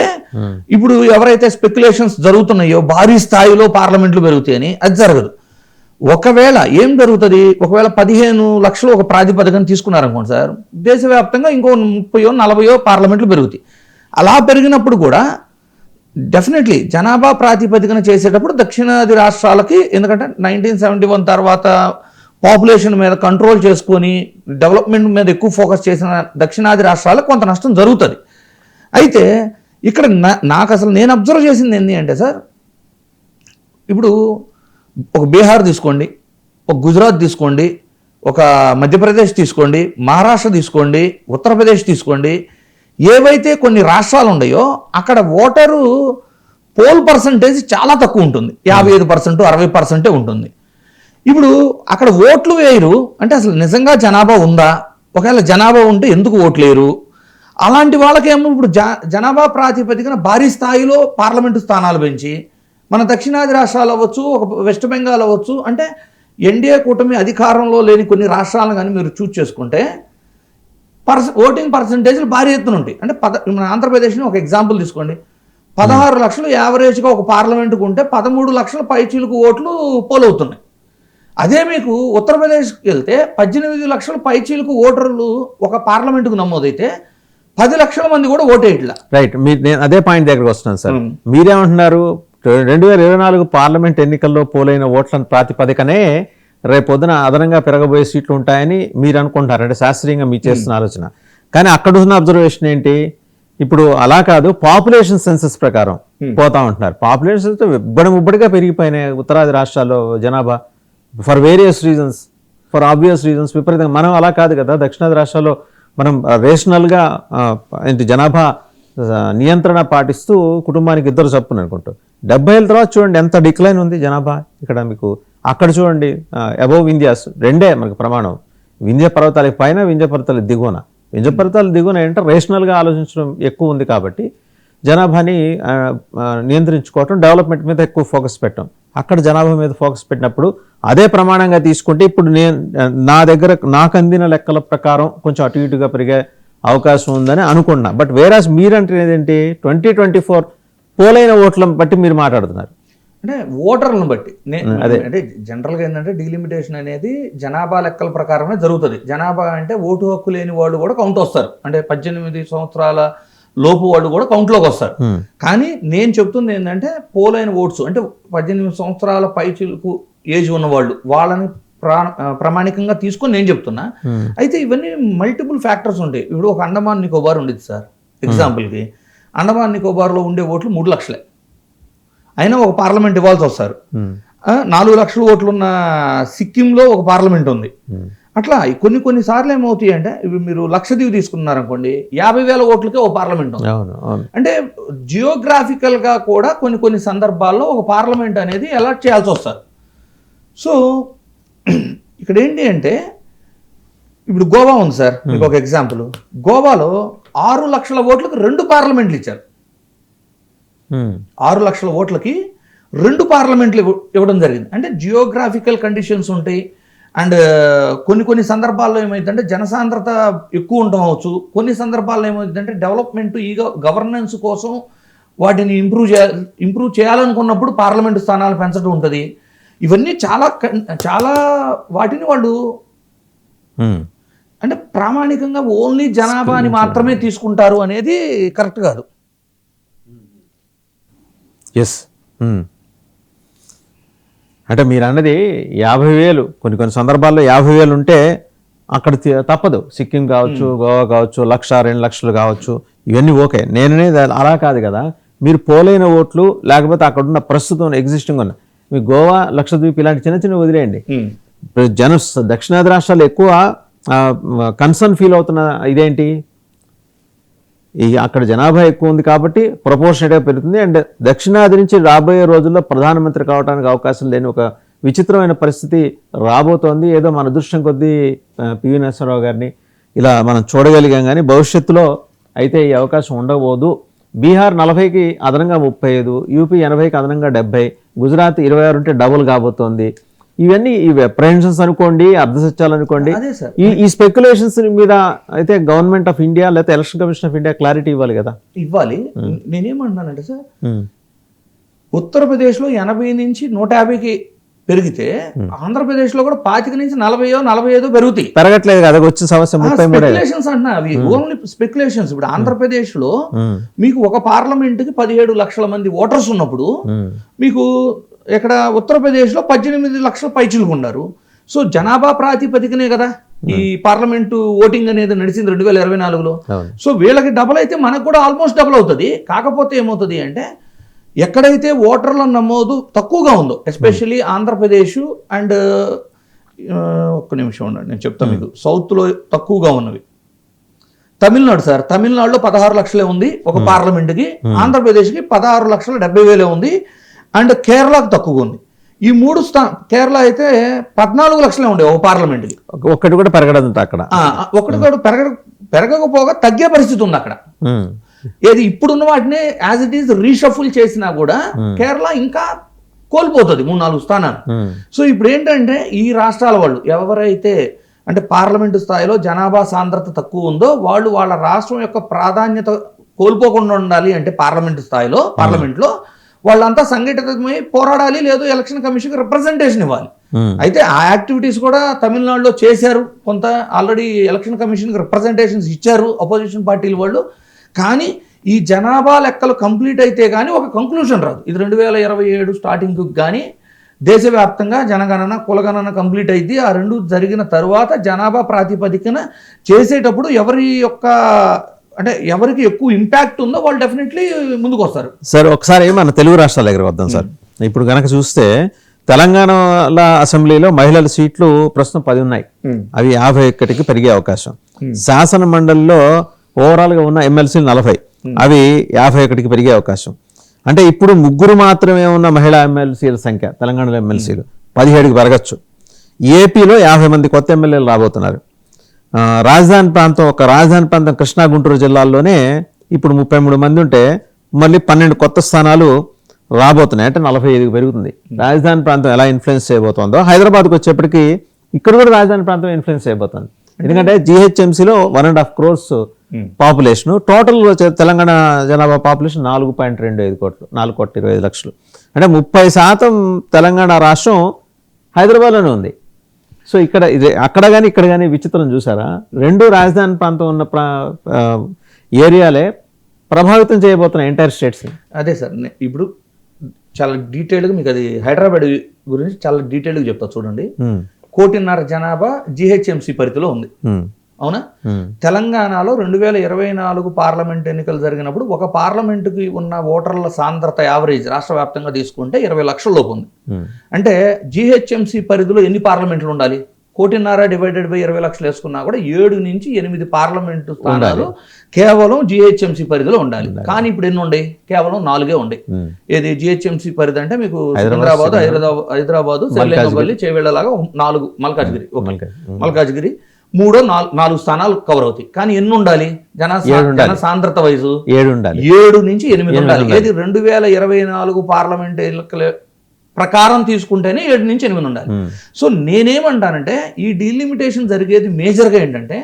ఇప్పుడు ఎవరైతే స్పెక్యులేషన్స్ జరుగుతున్నాయో భారీ స్థాయిలో పార్లమెంట్లు పెరుగుతాయని, అది జరగదు. ఒకవేళ ఏం జరుగుతుంది, ఒకవేళ 15 లక్షలు ఒక ప్రాతిపదికన తీసుకున్నారనుకోండి సార్, దేశవ్యాప్తంగా ఇంకో 30-40 పార్లమెంట్లు పెరుగుతాయి. అలా పెరిగినప్పుడు కూడా డెఫినెట్లీ జనాభా ప్రాతిపదికన చేసేటప్పుడు దక్షిణాది రాష్ట్రాలకి, ఎందుకంటే 1971 తర్వాత పాపులేషన్ మీద కంట్రోల్ చేసుకొని డెవలప్మెంట్ మీద ఎక్కువ ఫోకస్ చేసిన దక్షిణాది రాష్ట్రాలకు కొంత నష్టం జరుగుతుంది. అయితే ఇక్కడ నాకు అసలు నేను అబ్జర్వ్ చేసింది ఏంటి అంటే సార్, ఇప్పుడు ఒక బీహార్ తీసుకోండి, ఒక గుజరాత్ తీసుకోండి, ఒక మధ్యప్రదేశ్ తీసుకోండి, మహారాష్ట్ర తీసుకోండి, ఉత్తరప్రదేశ్ తీసుకోండి, ఏవైతే కొన్ని రాష్ట్రాలు ఉన్నాయో అక్కడ ఓటరు పోల్ పర్సంటేజ్ చాలా తక్కువ ఉంటుంది, 55%, 60% ఉంటుంది. ఇప్పుడు అక్కడ ఓట్లు వేయరు అంటే అసలు నిజంగా జనాభా ఉందా, ఒకవేళ జనాభా ఉంటే ఎందుకు ఓట్లు వేయరు, అలాంటి వాళ్ళకేమో ఇప్పుడు జనాభా ప్రాతిపదికన భారీ స్థాయిలో పార్లమెంటు స్థానాలు పెంచి, మన దక్షిణాది రాష్ట్రాలు అవ్వచ్చు, ఒక వెస్ట్ బెంగాల్ అవ్వచ్చు, అంటే ఎన్డీఏ కూటమి అధికారంలో లేని కొన్ని రాష్ట్రాలను కానీ మీరు చూస్ చేసుకుంటే ఓటింగ్ పర్సంటేజ్లు భారీ ఎత్తున ఉంటాయి. అంటే మన ఆంధ్రప్రదేశ్ని ఒక ఎగ్జాంపుల్ తీసుకోండి, 16 లక్షలు యావరేజ్గా ఒక పార్లమెంటుకు ఉంటే 13 లక్షల పైచీలకు ఓట్లు పోలవుతున్నాయి. అదే మీకు ఉత్తరప్రదేశ్కి వెళ్తే 18 లక్షల పైచీలకు ఓటర్లు ఒక పార్లమెంటుకు నమోదైతే 10 లక్షల మంది కూడా ఓటేయట్లా. రైట్, నేను అదే పాయింట్ దగ్గరకు వస్తున్నాను సార్. మీరేమంటున్నారు, 2024 పార్లమెంట్ ఎన్నికల్లో పోలైన ఓట్ల ప్రాతిపదికనే రేపొద్దున అదనంగా పెరగబోయే సీట్లు ఉంటాయని మీరు అనుకుంటారు, అంటే శాస్త్రీయంగా మీరు చేస్తున్న ఆలోచన. కానీ అక్కడ ఉన్న అబ్జర్వేషన్ ఏంటి, ఇప్పుడు అలా కాదు, పాపులేషన్ సెన్సస్ ప్రకారం పోతా ఉంటున్నారు. పాపులేషన్ ఉబ్బడిగా పెరిగిపోయినాయి ఉత్తరాది రాష్ట్రాల్లో జనాభా, for various reasons, for obvious reasons విపరీతంగా. మనం అలా కాదు కదా, దక్షిణాది రాష్ట్రాల్లో మనం రేషనల్గా ఏంటి జనాభా నియంత్రణ పాటిస్తూ కుటుంబానికి 2 చొప్పున అనుకుంటాం. 70 ఏళ్ళ తర్వాత చూడండి ఎంత డిక్లైన్ ఉంది జనాభా ఇక్కడ మీకు. అక్కడ చూడండి అబౌవ్ వింధ్యాస్ 2 మనకు ప్రమాణం, వింధ్య పర్వతాలకు పైన, వింధ్య పర్వతాలకు దిగువన. వింధ్య పర్వతాలు దిగువన ఏంటంటే రేషనల్గా ఆలోచించడం ఎక్కువ ఉంది కాబట్టి జనాభాని నియంత్రించుకోవటం, డెవలప్మెంట్ మీద ఎక్కువ ఫోకస్ పెట్టడం. అక్కడ జనాభా మీద ఫోకస్ పెట్టినప్పుడు అదే ప్రమాణంగా తీసుకుంటే ఇప్పుడు నా దగ్గర నాకు అందిన లెక్కల ప్రకారం కొంచెం అటు ఇటుగా పెరిగే అవకాశం ఉందని అనుకున్నా. బట్ వేరాస్ మీరంటే ఏంటి, 2024 పోలైన ఓట్లను బట్టి మీరు మాట్లాడుతున్నారు. అంటే ఓటర్లను బట్టి అంటే జనరల్గా ఏంటంటే డీలిమిటేషన్ అనేది జనాభా లెక్కల ప్రకారమే జరుగుతుంది. జనాభా అంటే ఓటు హక్కు లేని వాళ్ళు కూడా కౌంట్ వస్తారు, అంటే 18 సంవత్సరాల లోపు వాళ్ళు కూడా కౌంట్లోకి వస్తారు. కానీ నేను చెప్తుంది ఏంటంటే పోలైన ఓట్స్ అంటే 18 సంవత్సరాల పైచిలకు ఏజ్ ఉన్న వాళ్ళు వాళ్ళని ప్రామాణికంగా తీసుకొని నేను చెప్తున్నా. అయితే ఇవన్నీ మల్టిపుల్ ఫ్యాక్టర్స్ ఉంటాయి. ఇప్పుడు ఒక అండమాన్ నికోబార్ ఉండేది సార్, ఎగ్జాంపుల్కి అండమాన్ నికోబార్లో ఉండే ఓట్లు 3 లక్షలే, అయినా ఒక పార్లమెంట్ ఇవ్వాల్సి వస్తారు. 4 లక్షల ఓట్లున్న సిక్కింలో ఒక పార్లమెంట్ ఉంది. అట్లా కొన్ని సార్లు ఏమవుతాయి అంటే మీరు లక్షద్వీప్ తీసుకున్నారనుకోండి 50,000 ఓట్లకే ఒక పార్లమెంట్ ఉంది. అంటే జియోగ్రాఫికల్ గా కూడా కొన్ని సందర్భాల్లో ఒక పార్లమెంట్ అనేది అలాట్ చేయాల్సి వస్తారు. సో ఇక్కడ ఏంటి అంటే ఇప్పుడు గోవా ఉంది సార్, మీకు ఒక ఎగ్జాంపుల్. గోవాలో 6 లక్షల ఓట్లకు 2 పార్లమెంట్లు ఇచ్చారు. 6 లక్షల ఓట్లకి 2 పార్లమెంట్లు ఇవ్వడం జరిగింది. అంటే జియోగ్రాఫికల్ కండిషన్స్ ఉంటాయి. అండ్ కొన్ని సందర్భాల్లో ఏమైందంటే జనసాంద్రత ఎక్కువ ఉండడం అవచ్చు, కొన్ని సందర్భాల్లో ఏమైందంటే డెవలప్మెంట్ ఈ గవర్నెన్స్ కోసం వాటిని ఇంప్రూవ్ చేయాలనుకున్నప్పుడు పార్లమెంటు స్థానాలు పెంచడం ఉంటుంది. ఇవన్నీ చాలా వాటిని వాళ్ళు అంటే ప్రామాణికంగా ఓన్లీ జనాభాని మాత్రమే తీసుకుంటారు అనేది కరెక్ట్ కాదు. ఎస్, అంటే మీరు అన్నది 50,000 కొన్ని సందర్భాల్లో 50,000 ఉంటే అక్కడ తప్పదు. సిక్కిం కావచ్చు, గోవా కావచ్చు, 1,00,000 2 లక్షలు కావచ్చు, ఇవన్నీ ఓకే. నేననే అలా కాదు కదా, మీరు పోలైన ఓట్లు లేకపోతే అక్కడున్న ప్రస్తుతం ఎగ్జిస్టింగ్ ఉన్న మీ గోవా, లక్షద్వీప్ ఇలాంటి చిన్న వదిలేయండి. దక్షిణాది రాష్ట్రాలు ఎక్కువ కన్సర్న్ ఫీల్ అవుతున్న ఇదేంటి, అక్కడ జనాభా ఎక్కువ ఉంది కాబట్టి ప్రపోర్షనేట్గా పెరుగుతుంది. అండ్ దక్షిణాది నుంచి రాబోయే రోజుల్లో ప్రధానమంత్రి కావడానికి అవకాశం లేని ఒక విచిత్రమైన పరిస్థితి రాబోతోంది. ఏదో మన అదృష్టం కొద్దీ పివి నరసింహారావు గారిని ఇలా మనం చూడగలిగాం, కానీ భవిష్యత్తులో అయితే ఈ అవకాశం ఉండబోదు. బీహార్ 40కి అదనంగా 35, యూపీ 80కి అదనంగా 70, గుజరాత్ 26 ఉంటే డబుల్ కాబోతోంది. ఇవన్నీ అప్రహెన్షన్స్ అనుకోండి, అర్ధసత్యాలు అనుకోండి. ఈ స్పెక్యులేషన్స్ మీద అయితే గవర్నమెంట్ ఆఫ్ ఇండియా లేకపోతే election commission of India clarity ఇవ్వాలి కదా. ఇవ్వాలి. నేనేమంటున్నానంటే సార్, ఉత్తరప్రదేశ్లో 80 నుంచి 150కి పెరిగితే ఆంధ్రప్రదేశ్ లో కూడా 25 నుంచి 40-45 పెరుగుతాయి. పెరగట్లేదు కదా, వచ్చిన సమస్య 33. స్పెక్యులేషన్స్ అంటున్నా, అవి ఓన్లీ స్పెక్యులేషన్స్. ఇప్పుడు ఆంధ్రప్రదేశ్ లో మీకు ఒక పార్లమెంట్ కి 17 లక్షల మంది ఓటర్స్ ఉన్నప్పుడు మీకు ఇక్కడ ఉత్తరప్రదేశ్ లో 18 లక్షల పైచిలకు ఉన్నారు. సో జనాభా ప్రాతిపదికనే కదా ఈ పార్లమెంటు ఓటింగ్ అనేది నడిచింది 2024లో. సో వీళ్ళకి డబుల్ అయితే మనకు కూడా ఆల్మోస్ట్ డబుల్ అవుతుంది. కాకపోతే ఏమవుతుంది అంటే ఎక్కడైతే ఓటర్ల నమోదు తక్కువగా ఉందో, ఎస్పెషల్లీ ఆంధ్రప్రదేశ్ అండ్ ఒక్క నిమిషం ఉండండి నేను చెప్తాను మీకు, సౌత్లో తక్కువగా ఉన్నవి తమిళనాడు సార్. తమిళనాడులో 16 లక్షలే ఉంది ఒక పార్లమెంట్కి, ఆంధ్రప్రదేశ్కి 16,70,000 ఉంది, అండ్ కేరళకు తక్కువగా ఉంది. ఈ 3 కేరళ అయితే 14 లక్షలే ఉండే ఒక పార్లమెంట్కి. ఒక్కటి కూడా పెరగడం అక్కడ, ఒకటి కూడా పెరగకపోగా తగ్గే పరిస్థితి ఉంది అక్కడ. ఏది ఇప్పుడున్న వాటిని యాజ్ ఇట్ ఈస్ రీషఫుల్ చేసినా కూడా కేరళ ఇంకా కోల్పోతుంది 3-4 స్థానాలు. సో ఇప్పుడు ఏంటంటే ఈ రాష్ట్రాల వాళ్ళు ఎవరైతే అంటే పార్లమెంటు స్థాయిలో జనాభా సాంద్రత తక్కువ ఉందో వాళ్ళు వాళ్ళ రాష్ట్రం యొక్క ప్రాధాన్యత కోల్పోకుండా ఉండాలి అంటే పార్లమెంట్లో వాళ్ళంతా సంఘటితమై పోరాడాలి, లేదు ఎలక్షన్ కమిషన్కి రిప్రజెంటేషన్ ఇవ్వాలి. అయితే ఆ యాక్టివిటీస్ కూడా తమిళనాడులో చేశారు. కొంత ఆల్రెడీ ఎలక్షన్ కమిషన్కి రిప్రజెంటేషన్స్ ఇచ్చారు అపోజిషన్ పార్టీల వాళ్ళు. కానీ ఈ జనాభా లెక్కలు కంప్లీట్ అయితే కానీ ఒక కంక్లూషన్ రాదు. ఇది 2027 స్టార్టింగ్కి కానీ దేశవ్యాప్తంగా జనగణన కులగణన కంప్లీట్ అయింది. ఆ 2 జరిగిన తర్వాత జనాభా ప్రాతిపదికన చేసేటప్పుడు ఎవరి యొక్క అంటే ఎవరికి ఎక్కువ ఇంపాక్ట్ ఉందో వాళ్ళు డెఫినెట్లీ ముందుకు వస్తారు. సార్ ఒకసారి మన తెలుగు రాష్ట్రాల దగ్గర వద్దాం సార్. ఇప్పుడు కనుక చూస్తే తెలంగాణ అసెంబ్లీలో మహిళల సీట్లు ప్రస్తుతం 10 ఉన్నాయి, అవి 51కి పెరిగే అవకాశం. శాసన మండలిలో ఓవరాల్గా ఉన్న ఎమ్మెల్సీలు 40, అవి 51కి పెరిగే అవకాశం. అంటే ఇప్పుడు 3 మాత్రమే ఉన్న మహిళా ఎమ్మెల్సీల సంఖ్య తెలంగాణలో ఎమ్మెల్సీలు 17కి పెరగచ్చు. ఏపీలో 50 మంది కొత్త ఎమ్మెల్యేలు రాబోతున్నారు. రాజధాని ప్రాంతం కృష్ణా గుంటూరు జిల్లాల్లోనే ఇప్పుడు 33 మంది ఉంటే మళ్ళీ 12 కొత్త స్థానాలు రాబోతున్నాయి, అంటే 45కి పెరుగుతుంది. రాజధాని ప్రాంతం ఎలా ఇన్ఫ్లుయెన్స్ చేయబోతోందో హైదరాబాద్కి వచ్చేప్పటికి ఇక్కడ కూడా రాజధాని ప్రాంతం ఇన్ఫ్లుయెన్స్ చేయబోతుంది. ఎందుకంటే జిహెచ్ఎంసీలో 1.5 crores పాపులేషన్, టోటల్ తెలంగాణ జనాభా పాపులేషన్ 4.25 కోట్లు, 4,25,00,000. అంటే 30% తెలంగాణ రాష్ట్రం హైదరాబాద్లోనే ఉంది. సో ఇక్కడ ఇది అక్కడ కానీ ఇక్కడ కానీ విచిత్రం చూసారా, రెండు రాజధాని ప్రాంతం ఉన్న ఏరియాలే ప్రభావితం చేయబోతున్నాయి ఎంటైర్ స్టేట్స్. అదే సార్, ఇప్పుడు చాలా డీటెయిల్గా మీకు అది హైదరాబాద్ గురించి చాలా డీటెయిల్గా చెప్తా చూడండి. 1.5 కోటి జనాభా జిహెచ్ఎంసీ పరిధిలో ఉంది, అవునా? తెలంగాణలో 2024 పార్లమెంట్ ఎన్నికలు జరిగినప్పుడు ఒక పార్లమెంటుకి ఉన్న ఓటర్ల సాంద్రత యావరేజ్ రాష్ట్ర వ్యాప్తంగా తీసుకుంటే 20 లక్షల లోపు ఉంది. అంటే జిహెచ్ఎంసీ పరిధిలో ఎన్ని పార్లమెంట్లు ఉండాలి? 1.5 డివైడెడ్ బై 20 లక్షలు వేసుకున్నా కూడా 7 నుంచి 8 పార్లమెంటు స్థానాలు కేవలం జిహెచ్ఎంసీ పరిధిలో ఉండాలి. కానీ ఇప్పుడు ఎన్ని ఉండే? కేవలం 4 ఉండే. ఏది జిహెచ్ఎంసీ పరిధి అంటే మీకు హైదరాబాదు సెల్లింగపల్లి చేవేళ్లలాగా 4, మల్కాజ్గిరి 3-4 స్థానాలు కవర్ అవుతాయి. కానీ ఎన్ని ఉండాలి? జన సాంద్రత వయసు 7 నుంచి 8 ఉండాలి. ఏది 2024 పార్లమెంట్ ఎన్నికల ప్రకారం తీసుకుంటేనే 7 నుంచి 8 ఉండాలి. సో నేనేమంటానంటే ఈ డీలిమిటేషన్ జరిగేది మేజర్గా ఏంటంటే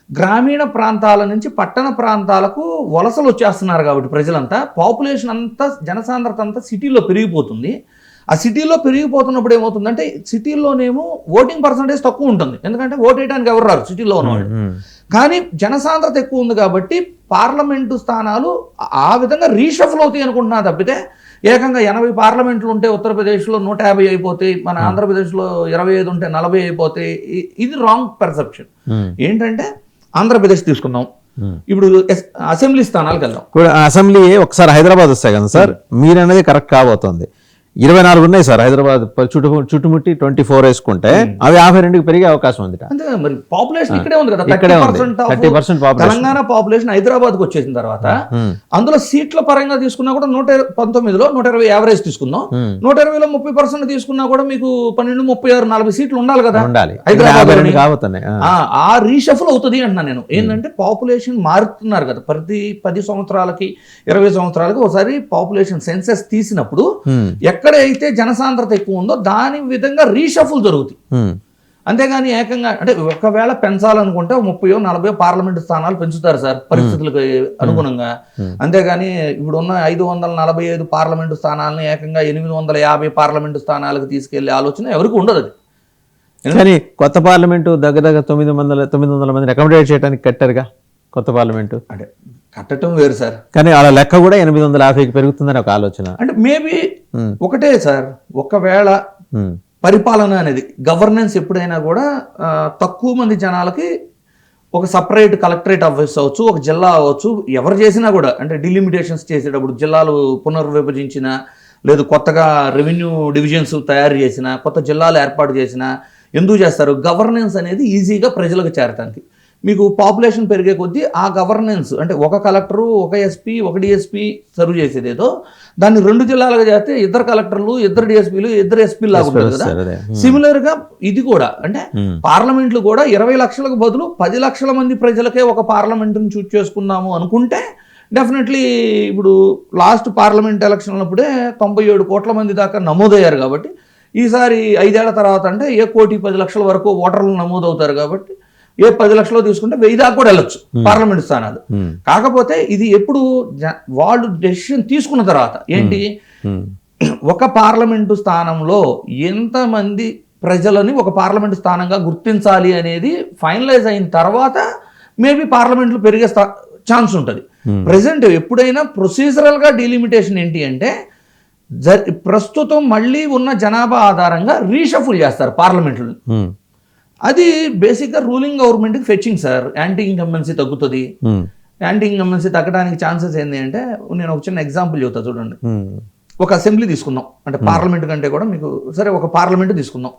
గ్రామీణ ప్రాంతాల నుంచి పట్టణ ప్రాంతాలకు వలసలు వచ్చేస్తున్నారు కాబట్టి ప్రజలంతా, పాపులేషన్ అంతా జనసాంద్రత అంతా సిటీలో పెరిగిపోతుంది. ఆ సిటీలో పెరిగిపోతున్నప్పుడు ఏమవుతుందంటే సిటీలోనేమో ఓటింగ్ పర్సంటేజ్ తక్కువ ఉంటుంది, ఎందుకంటే ఓటు వేయడానికి ఎవరు రారు సిటీలో ఉన్నవాళ్ళు. కానీ జనసాంద్రత ఎక్కువ ఉంది కాబట్టి పార్లమెంటు స్థానాలు ఆ విధంగా రీషఫల్ అవుతాయి అనుకుంటున్నా తప్పితే ఏకంగా 80 పార్లమెంట్లు ఉంటే ఉత్తరప్రదేశ్లో 150 అయిపోతాయి, మన ఆంధ్రప్రదేశ్లో 25 ఉంటే 40 అయిపోతాయి. ఇది రాంగ్ పర్సెప్షన్. ఏంటంటే ఆంధ్రప్రదేశ్ తీసుకుందాం, ఇప్పుడు అసెంబ్లీ స్థానాలకు వెళ్దాం. ఇప్పుడు అసెంబ్లీ ఒకసారి హైదరాబాద్ వస్తాయి కదా సార్, మీరు అనేది కరెక్ట్ కాబోతోంది. 24 ఉన్నాయి సార్ హైదరాబాద్ చుట్టుముట్టి 24 వేసుకుంటే అవి 52కి పెరిగే అవకాశం ఉంది. అంతే మరి పాపులేషన్ ఇక్కడే ఉంది కదా, 30% తెలంగాణ పాపులేషన్ హైదరాబాద్ కు వచ్చేసిన తర్వాత అందులో సీట్ల పరంగా తీసుకున్నా కూడా 119లో 120 యావరేజ్ తీసుకుందాం, 120లో 30% తీసుకున్నా కూడా మీకు 12, 36, 40 సీట్లు ఉండాలి కదా హైదరాబాద్. ఆ రీషఫల్ అవుతుంది అంటున్నా నేను. ఏంటంటే పాపులేషన్ మారుతున్నారు కదా, ప్రతి 10 సంవత్సరాలకి 20 సంవత్సరాలకి ఒకసారి పాపులేషన్ సెన్సెస్ తీసినప్పుడు ఎక్కడైతే జనసాంద్రత ఎక్కువ ఉందో దాని విధంగా రీషఫుల్ జరుగుతాయి. అంతేగాని ఏకంగా అంటే ఒకవేళ పెంచాలనుకుంటే 30-40 పార్లమెంటు స్థానాలు పెంచుతారు సార్ పరిస్థితులకు అనుగుణంగా. అంతేగాని ఇప్పుడున్న 545 పార్లమెంటు స్థానాలని ఏకంగా 850 పార్లమెంటు స్థానాలకు తీసుకెళ్లే ఆలోచన ఎవరికి ఉండదు. అది కానీ కొత్త పార్లమెంటు దగ్గర 900 మందిని అకామిడేట్ చేయడానికి కట్టారుగా కొత్త పార్లమెంటు. అంటే కట్టడం వేరు సార్, కానీ అలా లెక్క కూడా 850కి పెరుగుతుందని ఒక ఆలోచన. అంటే మేబీ ఒకటే సార్, ఒకవేళ పరిపాలన అనేది గవర్నెన్స్ ఎప్పుడైనా కూడా తక్కువ మంది జనాలకి ఒక సపరేట్ కలెక్టరేట్ ఆఫీస్ అవ్వచ్చు, ఒక జిల్లా అవ్వచ్చు, ఎవరు చేసినా కూడా అంటే డిలిమిటేషన్స్ చేసేటప్పుడు జిల్లాలు పునర్విభజించిన లేదు కొత్తగా రెవెన్యూ డివిజన్స్ తయారు చేసిన కొత్త జిల్లాలు ఏర్పాటు చేసిన ఎందుకు చేస్తారు? గవర్నెన్స్ అనేది ఈజీగా ప్రజలకు చేరటానికి. మీకు పాపులేషన్ పెరిగే కొద్దీ ఆ గవర్నెన్స్ అంటే ఒక కలెక్టరు, ఒక ఎస్పీ, ఒక డిఎస్పీ సర్వ్ చేసేదేదో దాన్ని 2 జిల్లాలుగా చేస్తే 2 కలెక్టర్లు, 2 డిఎస్పీలు, 2 ఎస్పీలు లాగా ఉంటుంది కదా. సిమిలర్ గా ఇది కూడా అంటే పార్లమెంట్లు కూడా 20 లక్షలకు బదులు 10 లక్షల మంది ప్రజలకే ఒక పార్లమెంటును చూస్ చేసుకుందాము అనుకుంటే డెఫినెట్లీ ఇప్పుడు లాస్ట్ పార్లమెంట్ ఎలక్షన్ అప్పుడే 97 కోట్ల మంది దాకా నమోదయ్యారు కాబట్టి ఈసారి 5 ఏళ్ల తర్వాత అంటే 1,10,00,000 వరకు ఓటర్లు నమోదవుతారు కాబట్టి 10 లక్షలు తీసుకుంటే 1000 దాకా కూడా వెళ్ళొచ్చు పార్లమెంట్ స్థానాలు. కాకపోతే ఇది ఎప్పుడు వాళ్ళు డెసిషన్ తీసుకున్న తర్వాత ఏంటి, ఒక పార్లమెంటు స్థానంలో ఎంతమంది ప్రజలని ఒక పార్లమెంటు స్థానంగా గుర్తించాలి అనేది ఫైనలైజ్ అయిన తర్వాత మేబీ పార్లమెంట్లు పెరిగే ఛాన్స్ ఉంటుంది. ప్రెసెంట్ ఎప్పుడైనా ప్రొసీజరల్ గా డీలిమిటేషన్ ఏంటి అంటే ప్రస్తుతం మళ్ళీ ఉన్న జనాభా ఆధారంగా రీషఫుల్ చేస్తారు పార్లమెంట్లు. అది బేసిక్గా రూలింగ్ గవర్నమెంట్కి ఫెచ్చింగ్ సార్. యాంటీ ఇన్కంబెన్సీ తగ్గుతుంది. యాంటీ ఇన్కంబెన్సీ తగ్గడానికి ఛాన్సెస్ ఏంటి అంటే నేను ఒక చిన్న ఎగ్జాంపుల్ చెబుతా చూడండి. ఒక అసెంబ్లీ తీసుకుందాం, అంటే పార్లమెంట్ కంటే కూడా మీకు సరే ఒక పార్లమెంట్ తీసుకుందాం.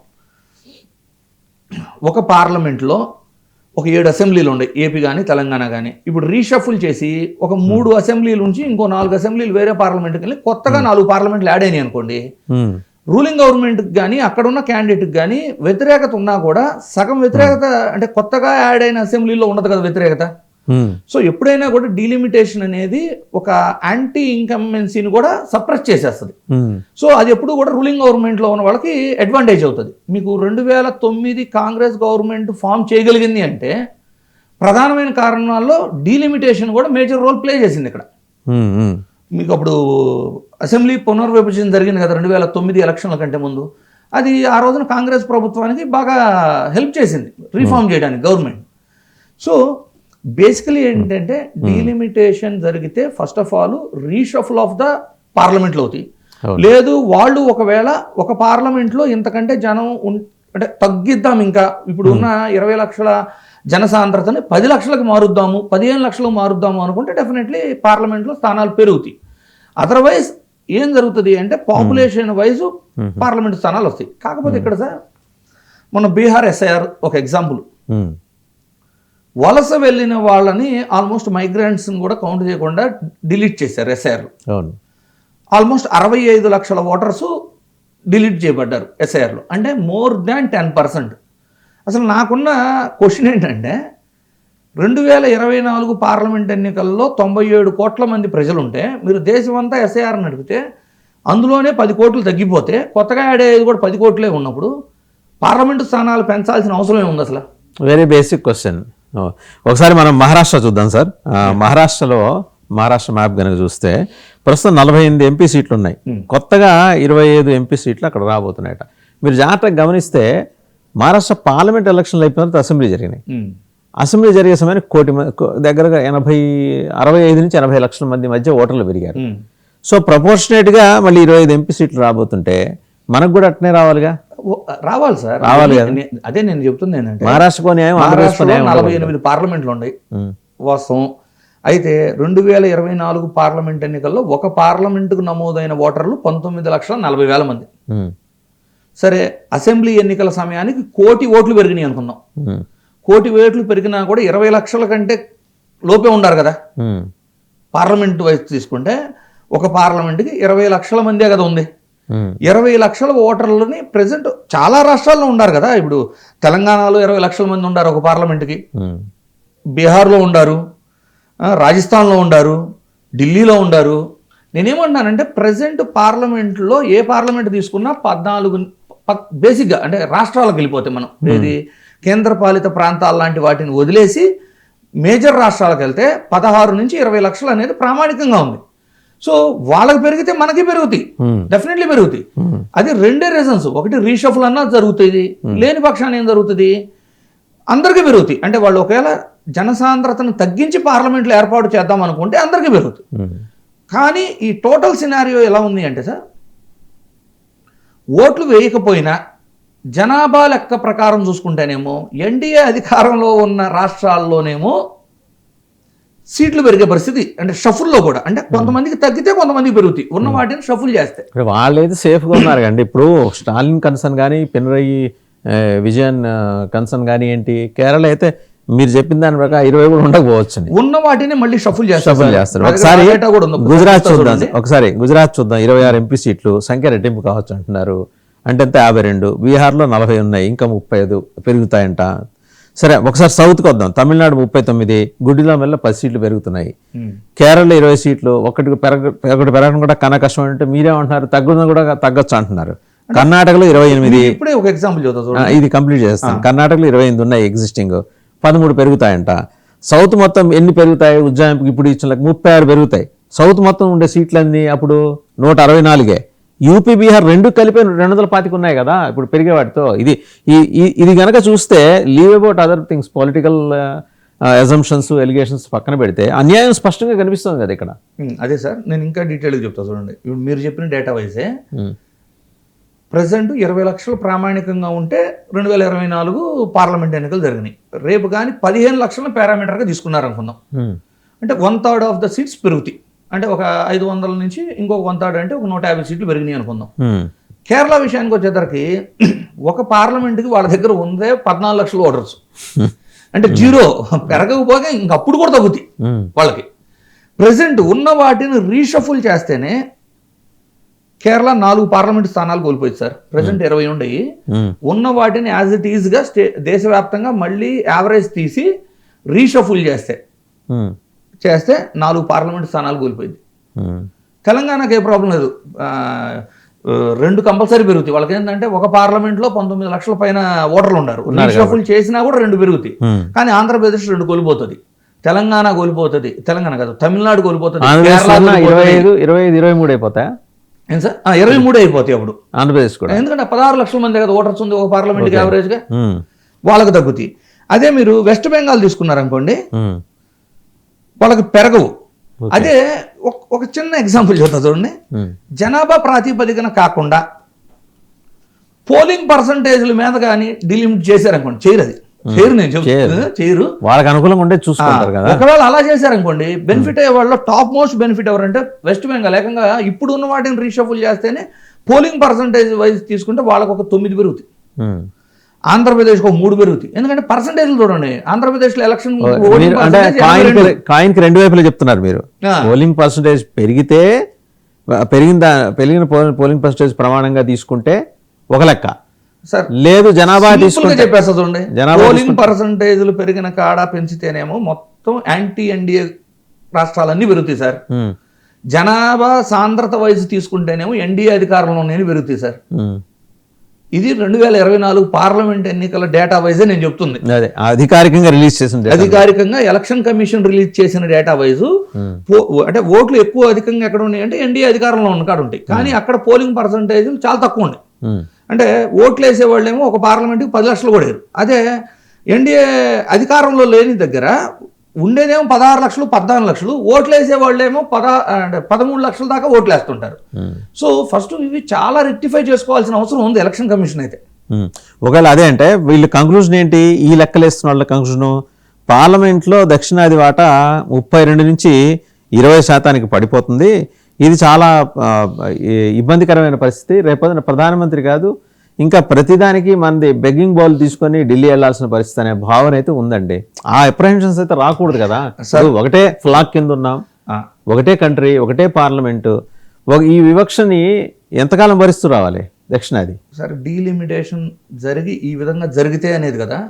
ఒక పార్లమెంట్లో ఒక 7 అసెంబ్లీలు ఉన్నాయి, ఏపీ కానీ తెలంగాణ కానీ. ఇప్పుడు రీషఫుల్ చేసి ఒక 3 అసెంబ్లీల నుంచి ఇంకో 4 అసెంబ్లీలు వేరే పార్లమెంట్కి వెళ్ళి కొత్తగా 4 పార్లమెంట్లు యాడ్ అయినాయి అనుకోండి. రూలింగ్ గవర్నమెంట్కి కానీ అక్కడున్న క్యాండిడేట్కి కానీ వ్యతిరేకత ఉన్నా కూడా సగం వ్యతిరేకత అంటే కొత్తగా యాడ్ అయిన అసెంబ్లీలో ఉండదు కదా వ్యతిరేకత. సో ఎప్పుడైనా కూడా డీలిమిటేషన్ అనేది ఒక యాంటీ ఇన్కంబెన్సీని కూడా సప్రెస్ చేసేస్తుంది. సో అది ఎప్పుడు కూడా రూలింగ్ గవర్నమెంట్లో ఉన్న వాళ్ళకి అడ్వాంటేజ్ అవుతుంది. మీకు 2009 కాంగ్రెస్ గవర్నమెంట్ ఫామ్ చేయగలిగింది అంటే ప్రధానమైన కారణాల్లో డీలిమిటేషన్ కూడా మేజర్ రోల్ ప్లే చేసింది ఇక్కడ. మీకు అప్పుడు అసెంబ్లీ పునర్విభజన జరిగింది కదా 2009 ఎలక్షన్ల కంటే ముందు. అది ఆ రోజున కాంగ్రెస్ ప్రభుత్వానికి బాగా హెల్ప్ చేసింది రీఫార్మ్ చేయడానికి గవర్నమెంట్. సో బేసికలీ ఏంటంటే డీలిమిటేషన్ జరిగితే first of all reshuffle of the పార్లమెంట్లో అవుతాయి. లేదు వాళ్ళు ఒకవేళ ఒక పార్లమెంట్లో ఇంతకంటే జనం అంటే తగ్గిద్దాం, ఇంకా ఇప్పుడు ఉన్న 20 లక్షల జనసాంద్రతని 10 లక్షలకు మారుద్దాము, 15 లక్షలకు మారుద్దాము అనుకుంటే డెఫినెట్లీ పార్లమెంట్లో స్థానాలు పెరుగుతాయి. అదర్వైజ్ ఏం జరుగుతుంది అంటే పాపులేషన్ వైజ్ పార్లమెంట్ స్థానాలు వస్తాయి. కాకపోతే ఇక్కడ సార్ మన బీహార్ ఎస్ఐఆర్ ఒక ఎగ్జాంపుల్. వలస వెళ్ళిన వాళ్ళని ఆల్మోస్ట్ మైగ్రెంట్స్ని కూడా కౌంట్ చేయకుండా డిలీట్ చేశారు ఎస్ఐఆర్. ఆల్మోస్ట్ 65 లక్షల ఓటర్స్ డిలీట్ చేయబడ్డారు ఎస్ఐఆర్లో, అంటే మోర్ దాన్ 10%. అసలు నాకున్న క్వశ్చన్ ఏంటంటే 2024 పార్లమెంట్ ఎన్నికల్లో 97 కోట్ల మంది ప్రజలుంటే మీరు దేశమంతా ఎస్ఐఆర్ నడిపితే అందులోనే 10 కోట్లు తగ్గిపోతే కొత్తగా యాడ్ అయ్యేది కూడా 10 కోట్లే ఉన్నప్పుడు పార్లమెంటు స్థానాలు పెంచాల్సిన అవసరం ఏముంది అసలు? Very basic question. ఒకసారి మనం మహారాష్ట్ర చూద్దాం సార్. మహారాష్ట్ర మ్యాప్ కనుక చూస్తే ప్రస్తుతం 48 ఎంపీ సీట్లు ఉన్నాయి. కొత్తగా 25 ఎంపీ సీట్లు అక్కడ రాబోతున్నాయట. మీరు జాగ్రత్తగా గమనిస్తే మహారాష్ట్ర పార్లమెంట్ ఎలక్షన్లు అయిపోయిన తర్వాత అసెంబ్లీ జరిగినాయి. అసెంబ్లీ జరిగే సమయానికి దగ్గరగా 65 నుంచి 80 లక్షల మంది మధ్య ఓటర్లు పెరిగారు. సో ప్రపోర్షనేట్గా మళ్ళీ 25 ఎంపీ సీట్లు రాబోతుంటే మనకు కూడా అట్నే రావాలిగా. రావాలి సార్, రావాలి కదా. అదే నేను చెప్తుంది ఏంటంటే మహారాష్ట్రకో న్యాయం, 48 పార్లమెంట్లు ఉన్నాయి వాస్తవం. అయితే 2024 పార్లమెంట్ ఎన్నికల్లో ఒక పార్లమెంటుకు నమోదైన ఓటర్లు 19,40,000 మంది. సరే, అసెంబ్లీ ఎన్నికల సమయానికి 1 కోటి ఓట్లు పెరిగినాయి అనుకుందాం. 1 కోటి ఓట్లు పెరిగినా కూడా 20 లక్షల కంటే లోపే ఉండారు కదా. పార్లమెంట్ వైపు తీసుకుంటే ఒక పార్లమెంట్కి 20 లక్షల మందే కదా ఉంది. 20 లక్షల ఓటర్లని ప్రెసెంట్ చాలా రాష్ట్రాల్లో ఉన్నారు కదా. ఇప్పుడు తెలంగాణలో 20 లక్షల మంది ఉన్నారు ఒక పార్లమెంట్కి, బీహార్లో ఉండారు, రాజస్థాన్లో ఉండారు, ఢిల్లీలో ఉండారు. నేనేమంటున్నానంటే ప్రెసెంట్ పార్లమెంట్లో ఏ పార్లమెంట్ తీసుకున్నా 14 బేసిక్గా అంటే రాష్ట్రాలకు వెళ్ళిపోతే మనం ఏది కేంద్రపాలిత ప్రాంతాల లాంటి వాటిని వదిలేసి మేజర్ రాష్ట్రాలకు వెళ్తే 16 నుంచి 20 లక్షలు అనేది ప్రామాణికంగా ఉంది. సో వాళ్ళకి పెరిగితే మనకి పెరుగుతాయి, డెఫినెట్లీ పెరుగుతాయి. అది 2 రీజన్స్. ఒకటి రీషఫుల్ అన్నా జరుగుతుంది, లేని పక్షాన్ని ఏం జరుగుతుంది అందరికీ పెరుగుతాయి. అంటే వాళ్ళు ఒకవేళ జనసాంద్రతను తగ్గించి పార్లమెంట్లో ఏర్పాటు చేద్దాం అనుకుంటే అందరికీ పెరుగుతుంది. కానీ ఈ టోటల్ సినారియో ఎలా ఉంది అంటే సార్, ఓట్లు వేయకపోయినా జనాభా లెక్క ప్రకారం చూసుకుంటేనేమో ఎన్డీఏ అధికారంలో ఉన్న రాష్ట్రాల్లోనేమో సీట్లు పెరిగే పరిస్థితి, అంటే షఫుల్లో కూడా, అంటే కొంతమందికి తగ్గితే కొంతమందికి పెరుగుతాయి, ఉన్న వాటిని షఫుల్ చేస్తే. వాళ్ళైతే సేఫ్గా ఉన్నారు కండి. ఇప్పుడు స్టాలిన్ కన్సర్న్ కానీ పినరయి విజయన్ కన్సర్న్ కానీ ఏంటి, కేరళ అయితే మీరు చెప్పిన దాని ప్రకారం 20 కూడా ఉండకపోవచ్చు, ఉన్న వాటిని మళ్ళీ షఫుల్ చేస్తారు. ఒకసారి గుజరాత్ చూద్దాం, 26 ఎంపీ సీట్లు సంఖ్య రెట్టింపు కావచ్చు అంటున్నారు. అంటే 52, బీహార్లో 40 ఉన్నాయి, ఇంకా 35 పెరుగుతాయంట. సరే, ఒకసారి సౌత్కి వద్దాం. తమిళనాడు 39, గుడిలో మెల్ల 10 సీట్లు పెరుగుతున్నాయి. కేరళ 20 సీట్లు, ఒకటి పెరగడం కూడా కన్నా కష్టం అంటే మీరేమంటున్నారు, తగ్గడం కూడా తగ్గొచ్చు అంటున్నారు. కర్ణాటకలో 28, ఇప్పుడే ఒక ఎగ్జాంపుల్ చూద్దాం, ఇది కంప్లీట్ చేస్తాం. కర్ణాటకలో 28 ఉన్నాయి ఎగ్జిస్టింగ్, 13 పెరుగుతాయంట. సౌత్ మొత్తం ఎన్ని పెరుగుతాయి? ఉజ్జాయింపుకి ఇప్పుడు ఇచ్చిన 36 పెరుగుతాయి. సౌత్ మొత్తం ఉండే సీట్లన్నీ అప్పుడు 164. యూపీ బీహార్ 2 కలిపి 225 ఉన్నాయి కదా ఇప్పుడు పెరిగే వాటితో. ఇది గనక చూస్తే leave about other things, political assumptions, allegations పక్కన పెడితే అన్యాయం స్పష్టంగా కనిపిస్తుంది కదా ఇక్కడ. అదే సార్, నేను ఇంకా డీటెయిల్గా చెప్తా చూడండి. ఇప్పుడు మీరు చెప్పిన డేటా వైజే ప్రజెంట్ 20 లక్షలు ప్రామాణికంగా ఉంటే 2024 పార్లమెంట్ ఎన్నికలు జరిగినాయి. రేపు కానీ 15 లక్షలను పారామీటర్గా తీసుకున్నారు అనుకుందాం. అంటే 1/3 ఆఫ్ ద సీట్స్ పెరుగుతాయి. అంటే ఒక 500 నుంచి ఇంకొక 1/3 అంటే ఒక 150 సీట్లు పెరిగినాయి అనుకుందాం. కేరళ విషయానికి వచ్చేసరికి ఒక పార్లమెంట్కి వాళ్ళ దగ్గర ఉందే 14 లక్షల ఓటర్స్, అంటే 0 పెరగకపోగా ఇంకప్పుడు కూడా తగ్గుతాయి వాళ్ళకి. ప్రెసెంట్ ఉన్న వాటిని రీషఫుల్ చేస్తేనే కేరళ 4 పార్లమెంట్ స్థానాలు కోల్పోయింది సార్. ప్రెసెంట్ 20 ఉండయి, ఉన్న వాటిని యాజ్ ఇట్ ఈజ్గా దేశవ్యాప్తంగా మళ్ళీ యావరేజ్ తీసి రీషఫుల్ చేస్తే 4 పార్లమెంట్ స్థానాలు కోల్పోయింది. తెలంగాణకి ఏ ప్రాబ్లం లేదు, 2 కంపల్సరీ పెరుగుతాయి. వాళ్ళకి ఏంటంటే ఒక పార్లమెంట్లో 19 లక్షల పైన ఓటర్లు ఉన్నారు, రీషఫుల్ చేసినా కూడా 2 పెరుగుతాయి. కానీ ఆంధ్రప్రదేశ్ 2 కోల్పోతుంది, తెలంగాణ కోల్పోతుంది, తెలంగాణ కాదు తమిళనాడు కోల్పోతుంది, 25, 23 అయిపోతాయి. ఏం సార్ 23 అయిపోతాయి అప్పుడు. ఆంధ్రప్రదేశ్ కూడా. ఎందుకంటే 16 లక్షల మంది కదా ఓటర్స్ ఉంది ఒక పార్లమెంట్కి యావరేజ్గా, ఉమ్, వాళ్ళకి తగ్గుతాయి. అదే మీరు వెస్ట్ బెంగాల్ తీసుకున్నారనుకోండి, ఉమ్, వాళ్ళకి పెరగవు. అదే ఒక చిన్న ఎగ్జాంపుల్ చెప్తా చూడండి. ఉమ్, జనాభా ప్రాతిపదికన కాకుండా పోలింగ్ పర్సంటేజ్ల మీద కానీ డిలిమిట్ చేశారనుకోండి, చేయరు. అది చేయరు, నేను చెప్తాను చేయరు. వాళ్ళకి అనుకూలంగా ఉండే చూసుకుంటారు కదా. ఒకవేళ అలా చేశారనుకోండి, బెనిఫిట్ అయ్యే వాళ్ళలో టాప్ మోస్ట్ బెనిఫిట్ ఎవరంటే వెస్ట్ బెంగాల్. ఏకంగా ఇప్పుడు ఉన్న వాటిని రీషఫుల్ చేస్తేనే పోలింగ్ పర్సంటేజ్ వైజ్ తీసుకుంటే వాళ్ళకు ఒక 9 పెరుగుతాయి, ఉమ్. ఆంధ్రప్రదేశ్కి ఒక 3 పెరుగుతాయి. ఎందుకంటే పర్సంటేజ్లు చూడండి, ఆంధ్రప్రదేశ్లో ఎలక్షన్ మీరు అంటే కాయిన్కి రెండు వైపులా చెప్తున్నారు మీరు. పోలింగ్ పర్సంటేజ్ పెరిగితే పెరిగిన పోలింగ్ పర్సంటేజ్ ప్రమాణంగా తీసుకుంటే ఒక లెక్క సార్, లేదు జనాభా తీసుకుంటే చెప్పేస్తా చూడండి. జనాభా పోలింగ్ పర్సంటేజ్లు పెరిగిన కాడ పెంచితేనేమో మొత్తం యాంటీ ఎన్డీఏ రాష్ట్రాలన్నీ పెరుగుతాయి సార్. ఉమ్, జనాభా సాంద్రత వయసు తీసుకుంటేనేమో ఎన్డీఏ అధికారంలో నేను పెరుగుతాయి సార్. ఉమ్. ఇది 2024 పార్లమెంట్ ఎన్నికల డేటా వైజే నేను చెప్తుంది. అదే అధికారికంగా రిలీజ్ చేసిన అధికారికంగా ఎలక్షన్ కమిషన్ రిలీజ్ చేసిన డేటా వైజు అంటే ఓట్లు ఎక్కువ అధికంగా ఎక్కడ ఉన్నాయి అంటే ఎన్డీఏ అధికారంలో ఉన్న కాడ ఉంటాయి. కానీ అక్కడ పోలింగ్ పర్సంటేజ్లు చాలా తక్కువ ఉన్నాయి. అంటే ఓట్లు వేసేవాళ్ళేమో ఒక పార్లమెంట్కి 10 లక్షలు కూడా వేరు. అదే ఎన్డీఏ అధికారంలో లేని దగ్గర ఉండేదేమో 16 లక్షలు 14 లక్షలు, ఓట్లు వేసేవాళ్ళేమో 13 లక్షల దాకా ఓట్లు వేస్తుంటారు. సో ఫస్ట్ ఇవి చాలా రెక్టిఫై చేసుకోవాల్సిన అవసరం ఉంది ఎలక్షన్ కమిషన్ అయితే. ఒకవేళ అదే అంటే వీళ్ళు కంక్లూజన్ ఏంటి, ఈ లెక్కలు వేస్తున్న వాళ్ళ కంక్లూజను పార్లమెంట్లో దక్షిణాది వాటా 32 నుంచి 20% పడిపోతుంది. ఇది చాలా ఇబ్బందికరమైన పరిస్థితి. రేపొద్దున ప్రధానమంత్రి కాదు ఇంకా ప్రతిదానికి మనది బెగ్గింగ్ బౌల్ తీసుకొని ఢిల్లీ వెళ్లాల్సిన పరిస్థితి అనే భావన అయితే ఉందండి. ఆ అప్రహెన్షన్స్ అయితే రాకూడదు కదా. ఒకటే ఫ్లాగ్ కింద ఉన్నాం, ఒకటే కంట్రీ, ఒకటే పార్లమెంటు, ఈ వివక్షని ఎంతకాలం భరిస్తూ రావాలి దక్షిణాది? సరే, డీలిమిటేషన్ జరిగి ఈ విధంగా జరిగితే అనేది కదా,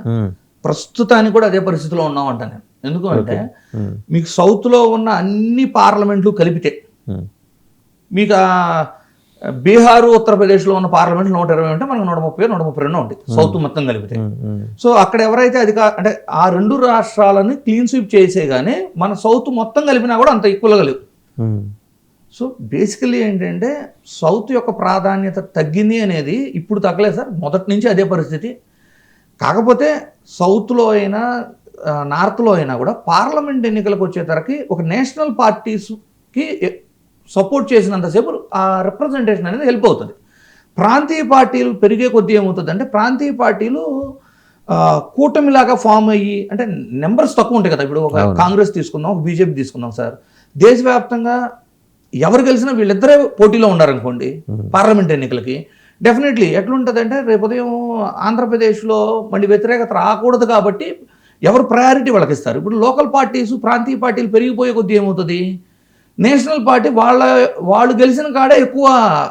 ప్రస్తుతానికి కూడా అదే పరిస్థితిలో ఉన్నామంట నేను. ఎందుకంటే మీకు సౌత్లో ఉన్న అన్ని పార్లమెంట్లు కలిపితే మీకు బీహారు ఉత్తరప్రదేశ్లో ఉన్న పార్లమెంట్లు 120 ఉంటే మనకు 130 132 ఉంటాయి సౌత్ మొత్తం కలిపితే. సో అక్కడ ఎవరైతే అంటే ఆ 2 రాష్ట్రాలని క్లీన్ స్వీప్ చేసేగానే మన సౌత్ మొత్తం కలిపినా కూడా అంత ఈక్వల్గా లేవు. సో బేసికలీ ఏంటంటే సౌత్ యొక్క ప్రాధాన్యత తగ్గింది అనేది ఇప్పుడు తగ్గలేదు సార్, మొదటి నుంచి అదే పరిస్థితి. కాకపోతే సౌత్లో అయినా నార్త్లో అయినా కూడా పార్లమెంట్ ఎన్నికలకు వచ్చేసరికి ఒక నేషనల్ పార్టీస్కి సపోర్ట్ చేసినంతసేపు ఆ రిప్రజెంటేషన్ అనేది హెల్ప్ అవుతుంది. ప్రాంతీయ పార్టీలు పెరిగే కొద్దీ ఏమవుతుంది అంటే ప్రాంతీయ పార్టీలు కూటమిలాగా ఫామ్ అయ్యి, అంటే నెంబర్స్ తక్కువ ఉంటాయి కదా. ఇప్పుడు ఒక కాంగ్రెస్ తీసుకుందాం, ఒక బీజేపీ తీసుకుందాం సార్, దేశవ్యాప్తంగా ఎవరు గెలిచినా వీళ్ళిద్దరే పోటీలో ఉన్నారనుకోండి పార్లమెంట్ ఎన్నికలకి, డెఫినెట్లీ ఎట్లుంటుందంటే రేపు ఉదయం ఆంధ్రప్రదేశ్లో మళ్ళీ వ్యతిరేకత రాకూడదు కాబట్టి ఎవరు ప్రయారిటీ వాళ్ళకి ఇస్తారు. ఇప్పుడు లోకల్ పార్టీస్ ప్రాంతీయ పార్టీలు పెరిగిపోయే కొద్దీ ఏమవుతుంది, నేషనల్ పార్టీ వాళ్ళు గెలిచిన కాడే ఎక్కువ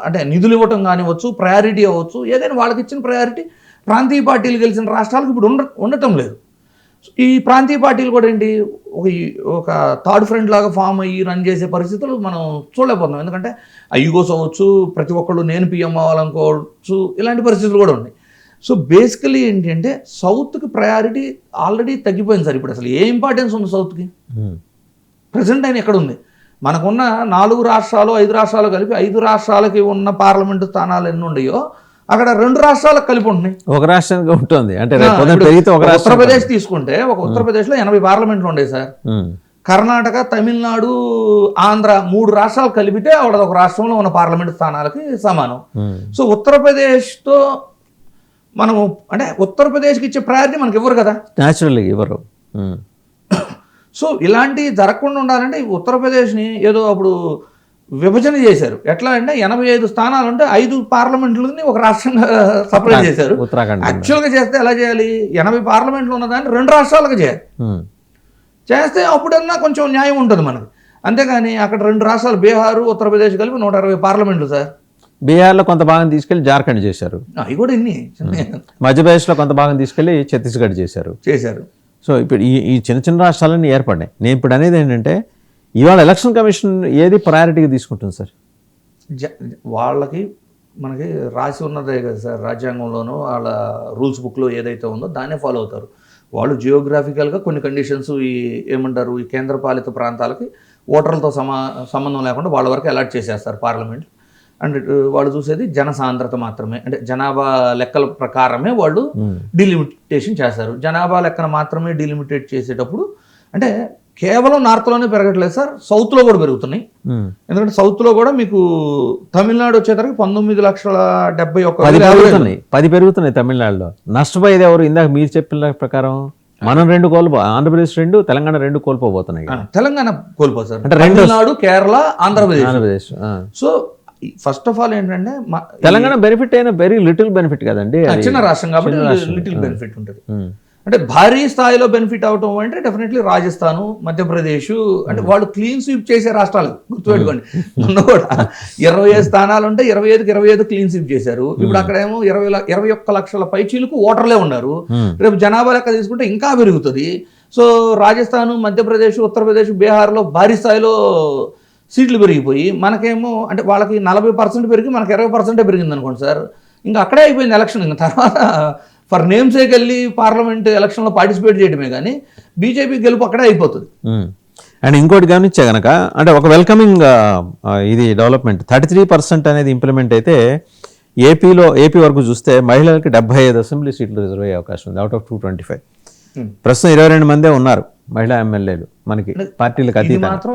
అంటే నిధులు ఇవ్వటం కానివచ్చు, ప్రయారిటీ అవ్వచ్చు, ఏదైనా వాళ్ళకి ఇచ్చిన ప్రయారిటీ ప్రాంతీయ పార్టీలు గెలిచిన రాష్ట్రాలకు ఇప్పుడు ఉండటం లేదు. ఈ ప్రాంతీయ పార్టీలు కూడా ఏంటి ఒక థర్డ్ ఫ్రంట్ లాగా ఫామ్ అయ్యి రన్ చేసే పరిస్థితులు మనం చూడలేకపోతున్నాం. ఎందుకంటే ఈగోస్ అవ్వచ్చు, ప్రతి ఒక్కళ్ళు నేను పిఎం అవ్వాలనుకోవచ్చు, ఇలాంటి పరిస్థితులు కూడా ఉన్నాయి. సో బేసికలీ ఏంటంటే సౌత్కి ప్రయారిటీ ఆల్రెడీ తగ్గిపోయింది సార్. ఇప్పుడు అసలు ఏ ఇంపార్టెన్స్ ఉంది సౌత్కి ప్రజెంట్ అయినా ఎక్కడ ఉంది? మనకున్న 4 రాష్ట్రాలు 5 రాష్ట్రాలు కలిపి 5 రాష్ట్రాలకి ఉన్న పార్లమెంటు స్థానాలు ఎన్ని ఉన్నాయో అక్కడ 2 రాష్ట్రాలకు కలిపి ఉంటున్నాయి. ఒక రాష్ట్రానికి ఉంటుంది అంటే ఉత్తరప్రదేశ్ తీసుకుంటే ఒక ఉత్తరప్రదేశ్లో 80 పార్లమెంట్లు ఉండేవి సార్. కర్ణాటక, తమిళనాడు, ఆంధ్ర 3 రాష్ట్రాలు కలిపితే ఆవిడ ఒక రాష్ట్రంలో ఉన్న పార్లమెంటు స్థానాలకి సమానం. సో ఉత్తరప్రదేశ్తో మనము అంటే ఉత్తరప్రదేశ్కి ఇచ్చే ప్రయారిటీ మనకి ఇవ్వరు కదా, న్యాచురల్లీ ఇవ్వరు. సో ఇలాంటివి జరగకుండా ఉండాలంటే ఉత్తరప్రదేశ్ని ఏదో అప్పుడు విభజన చేశారు. ఎట్లా అంటే 85 స్థానాలు ఉంటే 5 పార్లమెంట్లని ఒక రాష్ట్రంగా సపరేట్ చేశారు. యాక్చువల్గా చేస్తే ఎలా చేయాలి, 80 పార్లమెంట్లు ఉన్నదాన్ని 2 రాష్ట్రాలకు చేయాలి. చేస్తే అప్పుడన్నా కొంచెం న్యాయం ఉంటుంది మనకి. అంతేగాని అక్కడ 2 రాష్ట్రాలు బీహారు ఉత్తరప్రదేశ్ కలిపి 160 పార్లమెంట్లు సార్. బీహార్లో కొంత భాగం తీసుకెళ్లి జార్ఖండ్ చేశారు, అవి కూడా ఇన్ని మధ్యప్రదేశ్లో కొంత భాగం తీసుకెళ్లి ఛత్తీస్గఢ్ చేశారు. సో ఇప్పుడు ఈ చిన్న చిన్న రాష్ట్రాలన్నీ ఏర్పడినాయి. నేను ఇప్పుడు అనేది ఏంటంటే ఇవాళ ఎలక్షన్ కమిషన్ ఏది ప్రయారిటీగా తీసుకుంటుంది సార్? వాళ్ళకి మనకి రాసి ఉన్నదే కదా సార్, రాజ్యాంగంలోనూ వాళ్ళ రూల్స్ బుక్లో ఏదైతే ఉందో దాన్నే ఫాలో అవుతారు. వాళ్ళు జియోగ్రాఫికల్గా కొన్ని కండిషన్స్ ఏమంటారు ఈ కేంద్రపాలిత ప్రాంతాలకి ఓటర్లతో సంబంధం లేకుండా వాళ్ళ వరకు అలాట్ చేసేస్తారు పార్లమెంట్. అండ్ వాళ్ళు చూసేది జనసాంద్రత మాత్రమే, అంటే జనాభా లెక్కల ప్రకారమే వాళ్ళు డిలిమిటేషన్ చేస్తారు. జనాభా లెక్కన మాత్రమే డిలిమిటేట్ చేసేటప్పుడు అంటే కేవలం నార్త్లోనే పెరగట్లేదు సార్, సౌత్లో కూడా పెరుగుతున్నాయి. ఎందుకంటే సౌత్లో కూడా మీకు తమిళనాడు వచ్చేసరికి 19,71,000 10 పెరుగుతున్నాయి తమిళనాడులో. నష్టపోయేది ఎవరు? ఇందాక మీరు చెప్పిన ప్రకారం మనం 2 ఆంధ్రప్రదేశ్ 2, తెలంగాణ 2 కోల్పోబోతున్నాయి. తెలంగాణ కోల్పోతారు అంటే Tamil Nadu, Kerala, Andhra Pradesh. So first of all ఏంటంటే తెలంగాణ బెనిఫిట్ అయినా వెరీ లిటిల్ బెనిఫిట్ కదండి, చిన్న రాష్ట్రం కాబట్టి లిటిల్ బెనిఫిట్ ఉంటుంది. అంటే భారీ స్థాయిలో బెనిఫిట్ అవటం అంటే డెఫినెట్లీ రాజస్థాన్, మధ్యప్రదేశ్ అంటే వాళ్ళు క్లీన్ స్వీప్ చేసే రాష్ట్రాలు గుర్తుపెట్టుకోండి. మొన్న కూడా 25 స్థానాలు ఉంటే 25కి 25 క్లీన్ స్వీప్ చేశారు. ఇప్పుడు అక్కడేమో 21 లక్షల పైచీలకు ఓటర్లే ఉన్నారు. రేపు జనాభా లెక్క తీసుకుంటే ఇంకా పెరుగుతుంది. సో రాజస్థాన్, మధ్యప్రదేశ్, ఉత్తరప్రదేశ్, బీహార్లో భారీ స్థాయిలో సీట్లు పెరిగిపోయి మనకేమో అంటే వాళ్ళకి 40% పెరిగి మనకి 20% పెరిగింది అనుకోండి సార్, ఇంకా అక్కడే అయిపోయింది ఎలక్షన్. ఇంకా తర్వాత ఫర్ నేమ్ సేక్ వెళ్ళి పార్లమెంట్ ఎలక్షన్లో పార్టిసిపేట్ చేయడమే కానీ బీజేపీ గెలుపు అక్కడే అయిపోతుంది. అండ్ ఇంకోటి గమనించే కనుక అంటే ఒక వెల్కమింగ్ ఇది డెవలప్మెంట్ 33% అనేది ఇంప్లిమెంట్ అయితే ఏపీ వరకు చూస్తే మహిళలకి 75 అసెంబ్లీ సీట్లు రిజర్వ్ అయ్యే అవకాశం ఉంది అవుట్ ఆఫ్ 225. ప్రస్తుతం 22 మందే ఉన్నారు మహిళా ఎమ్మెల్యేలు మనకి పార్టీలకు అతీతంగా. మాత్రం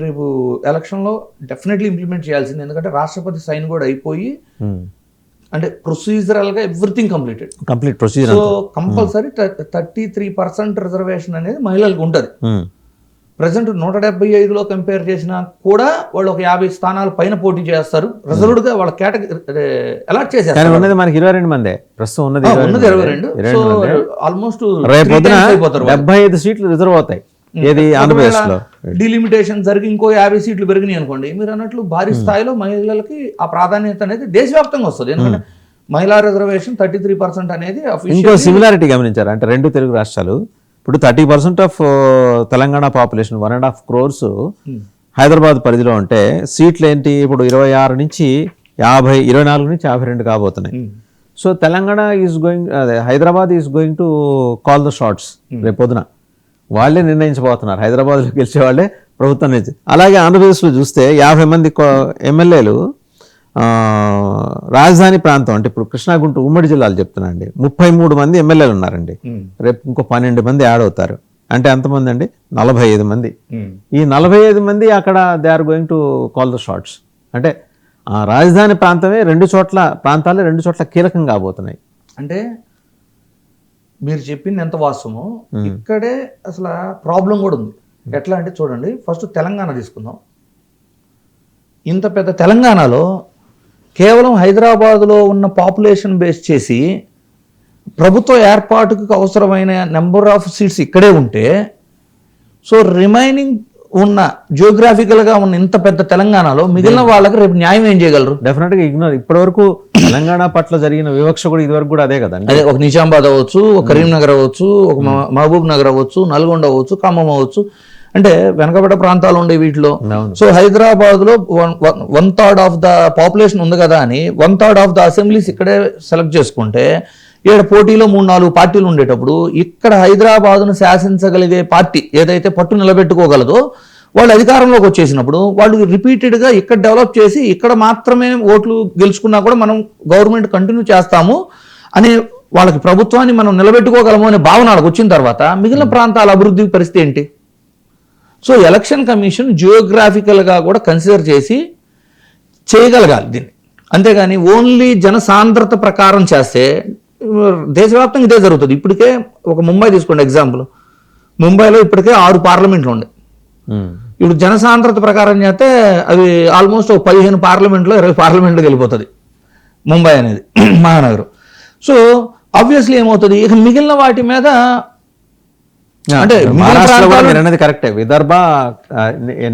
రేపు ఎలక్షన్లో డెఫినెట్లీ ఇంప్లిమెంట్ చేయాల్సింది, ఎందుకంటే రాష్ట్రపతి సైన్ కూడా అయిపోయి అంటే ప్రొసీజరల్ గా everything complete procedure. So compulsory 33% reservation అనేది మహిళలకు ఉంటుంది. ప్రజెంట్ 175లో కంపేర్ చేసినా కూడా వాళ్ళు ఒక 50 స్థానాల పైన పోటీ చేస్తారు. రిజర్వ్డ్ గా వాళ్ళ కేటగిరీ అలాట్ చేసేస్తారు. ఉన్నది మనకి 22 మందే ప్రస్తుతం ఉన్నది 22. సో ఆల్మోస్ట్ 75 సీట్లు రిజర్వ్ అవుతాయి. ఏది ఆంధ్రప్రదేశ్ లో డిలిమిటేషన్ జరిగి ఇంకో 50 సీట్లు పెరిగినాయి అనుకోండి, మీరు అన్నట్లు భారీ స్థాయిలో మహిళలకి ఆ ప్రాధాన్యత అనేది దేశవ్యాప్తంగా వస్తుంది. ఎందుకంటే మహిళా రిజర్వేషన్ 33% అనేది ఇంకో సిమిలారిటీ గమనించారు అంటే 2 తెలుగు రాష్ట్రాలు ఇప్పుడు 30% of Telangana population 1.5 crores Hyderabad పరిధిలో ఉంటే సీట్లు ఏంటి ఇప్పుడు 26 నుంచి 50, 24 నుంచి 52 కాబోతున్నాయి. So Telangana is going Hyderabad is going to call the shots. రేపు పొద్దున వాళ్ళే నిర్ణయించబోతున్నారు, హైదరాబాద్లో గెలిచే వాళ్ళే ప్రభుత్వం నుంచి. అలాగే ఆంధ్రప్రదేశ్లో చూస్తే 50 మంది ఎమ్మెల్యేలు రాజధాని ప్రాంతం అంటే ఇప్పుడు కృష్ణా, గుంటూరు ఉమ్మడి జిల్లాలు చెప్తున్నాండి 33 మంది ఎమ్మెల్యేలు ఉన్నారండి. రేపు ఇంకో 12 మంది యాడ్ అవుతారు అంటే ఎంతమంది అండి? 45 మంది. ఈ 45 మంది అక్కడ they are going to call the shots. అంటే ఆ రాజధాని ప్రాంతాలే 2 చోట్ల కీలకం కాబోతున్నాయి. అంటే మీరు చెప్పింది ఎంత వాస్తవమో ఇక్కడే అసలు ప్రాబ్లం కూడా ఉంది. ఎట్లా అంటే చూడండి, ఫస్ట్ తెలంగాణ తీసుకుందాం. ఇంత పెద్ద తెలంగాణలో కేవలం హైదరాబాదులో ఉన్న పాపులేషన్ బేస్ చేసి ప్రభుత్వ ఏర్పాటుకు అవసరమైన నెంబర్ ఆఫ్ సీట్స్ ఇక్కడే ఉంటే, సో రిమైనింగ్ ఉన్న జియోగ్రాఫికల్గా ఉన్న ఇంత పెద్ద తెలంగాణలో మిగిలిన వాళ్ళకి రేపు న్యాయం ఏం చేయగలరు? డెఫినెట్గా ఇగ్నోర్. ఇప్పటి వరకు తెలంగాణ పట్ల జరిగిన వివక్ష కూడా ఇదివరకు కూడా అదే కదండి. అదే ఒక నిజామాబాద్ అవ్వచ్చు, ఒక కరీంనగర్ అవ్వచ్చు, ఒక మహబూబ్ నగర్ అవ్వచ్చు, నల్గొండ అవ్వచ్చు, ఖమ్మం అవ్వచ్చు, అంటే వెనకబడ్డ ప్రాంతాలు ఉండే వీటిలో. సో హైదరాబాద్ లో 1/3 ఆఫ్ ద పాపులేషన్ ఉంది కదా అని 1/3 ఆఫ్ ద అసెంబ్లీస్ ఇక్కడే సెలెక్ట్ చేసుకుంటే ఇక్కడ పోటీలో 3-4 పార్టీలు ఉండేటప్పుడు ఇక్కడ హైదరాబాద్ను శాసించగలిగే పార్టీ ఏదైతే పట్టు నిలబెట్టుకోగలదో వాళ్ళు అధికారంలోకి వచ్చేసినప్పుడు వాళ్ళు రిపీటెడ్గా ఇక్కడ డెవలప్ చేసి ఇక్కడ మాత్రమే ఓట్లు గెలుచుకున్నా కూడా మనం గవర్నమెంట్ కంటిన్యూ చేస్తాము అనే వాళ్ళకి ప్రభుత్వాన్ని మనం నిలబెట్టుకోగలము అనే భావన వాళ్ళకి వచ్చిన తర్వాత మిగిలిన ప్రాంతాల అభివృద్ధి పరిస్థితి ఏంటి? సో ఎలక్షన్ కమిషన్ జియోగ్రాఫికల్గా కూడా కన్సిడర్ చేసి చేయగలగాలి దీన్ని. అంతేగాని ఓన్లీ జనసాంద్రత ప్రకారం చేస్తే దేశవ్యాప్తంగా ఇదే జరుగుతుంది. ఇప్పటికే ఒక ముంబై తీసుకోండి ఎగ్జాంపుల్. ముంబైలో ఇప్పటికే 6 పార్లమెంట్లు ఉన్నాయి. ఇప్పుడు జనసాంద్రత ప్రకారం చేస్తే అవి ఆల్మోస్ట్ 15 పార్లమెంట్లో 20 పార్లమెంట్లోకి వెళ్ళిపోతుంది ముంబై అనేది మహానగరం. సో ఆబ్వియస్లీ ఏమవుతుంది, ఇక మిగిలిన వాటి మీద అంటే కరెక్టే విదర్భ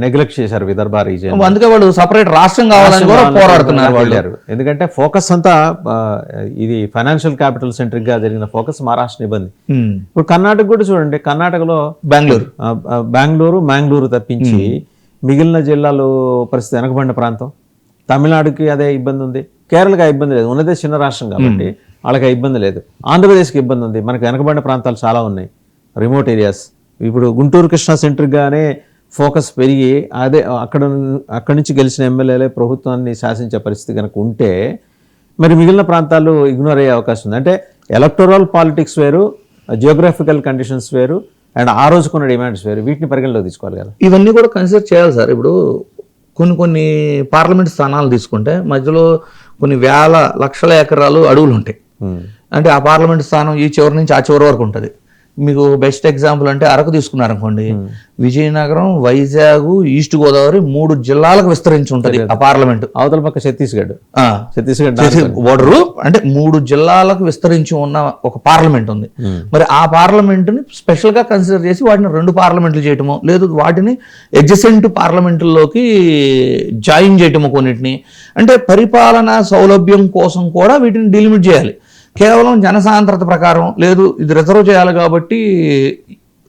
నెగ్లెక్ట్ చేశారు, విదర్భ రీజియన్. అందుకే వాళ్ళు సపరేట్ రాష్ట్రం కావాలని కూడా పోరాడుతున్నారు వాళ్ళు. ఎందుకంటే ఫోకస్ అంతా ఇది ఫైనాన్షియల్ క్యాపిటల్ సెంట్రిక్ గా జరిగిన ఫోకస్ మహారాష్ట్ర ఇబ్బంది. ఇప్పుడు కర్ణాటక కూడా చూడండి, కర్ణాటకలో మ్యాంగ్లూరు తప్పించి మిగిలిన జిల్లాలు పరిస్థితి వెనకబడిన ప్రాంతం. తమిళనాడుకి అదే ఇబ్బంది ఉంది, కేరళకి ఆ ఇబ్బంది లేదు, ఉన్నదే చిన్న రాష్ట్రం కాబట్టి వాళ్ళకి ఆ ఇబ్బంది లేదు. ఆంధ్రప్రదేశ్కి ఇబ్బంది ఉంది, మనకి వెనకబడిన ప్రాంతాలు చాలా ఉన్నాయి, రిమోట్ ఏరియాస్. ఇప్పుడు గుంటూరు కృష్ణా సెంట్రిక్గానే ఫోకస్ పెరిగి అక్కడి నుంచి గెలిచిన ఎమ్మెల్యేలే ప్రభుత్వాన్ని శాసించే పరిస్థితి కనుక ఉంటే మరి మిగిలిన ప్రాంతాలు ఇగ్నోర్ అయ్యే అవకాశం ఉంది. అంటే ఎలక్టోరల్ పాలిటిక్స్ వేరు, జియోగ్రఫికల్ కండిషన్స్ వేరు, అండ్ ఆ రోజుకున్న డిమాండ్స్ వేరు, వీటిని పరిగణలోకి తీసుకోవాలి కదా. ఇవన్నీ కూడా కన్సిడర్ చేయాలి సార్. ఇప్పుడు కొన్ని పార్లమెంట్ స్థానాలు తీసుకుంటే మధ్యలో కొన్ని వేల లక్షల ఎకరాలు అడవులు ఉంటాయి. అంటే ఆ పార్లమెంట్ స్థానం ఈ చివరి నుంచి ఆ చివరి వరకు ఉంటుంది. మీకు బెస్ట్ ఎగ్జాంపుల్ అంటే అరకు తీసుకున్నారనుకోండి, విజయనగరం, వైజాగ్, ఈస్ట్ గోదావరి 3 జిల్లాలకు విస్తరించి ఉంటుంది ఆ పార్లమెంట్. అవతల పక్క ఛత్తీస్గఢ్ బోర్డరు అంటే 3 జిల్లాలకు విస్తరించి ఉన్న ఒక పార్లమెంట్ ఉంది. మరి ఆ పార్లమెంట్ ని స్పెషల్ గా కన్సిడర్ చేసి వాటిని 2 పార్లమెంట్లు చేయటమో, లేదు వాటిని ఎడ్జసెంట్ పార్లమెంట్లోకి జాయిన్ చేయటమో కొన్నిటిని, అంటే పరిపాలనా సౌలభ్యం కోసం కూడా వీటిని డిలిమిట్ చేయాలి. కేవలం జనసాంద్రత ప్రకారం లేదు, ఇది రిజర్వ్ చేయాలి కాబట్టి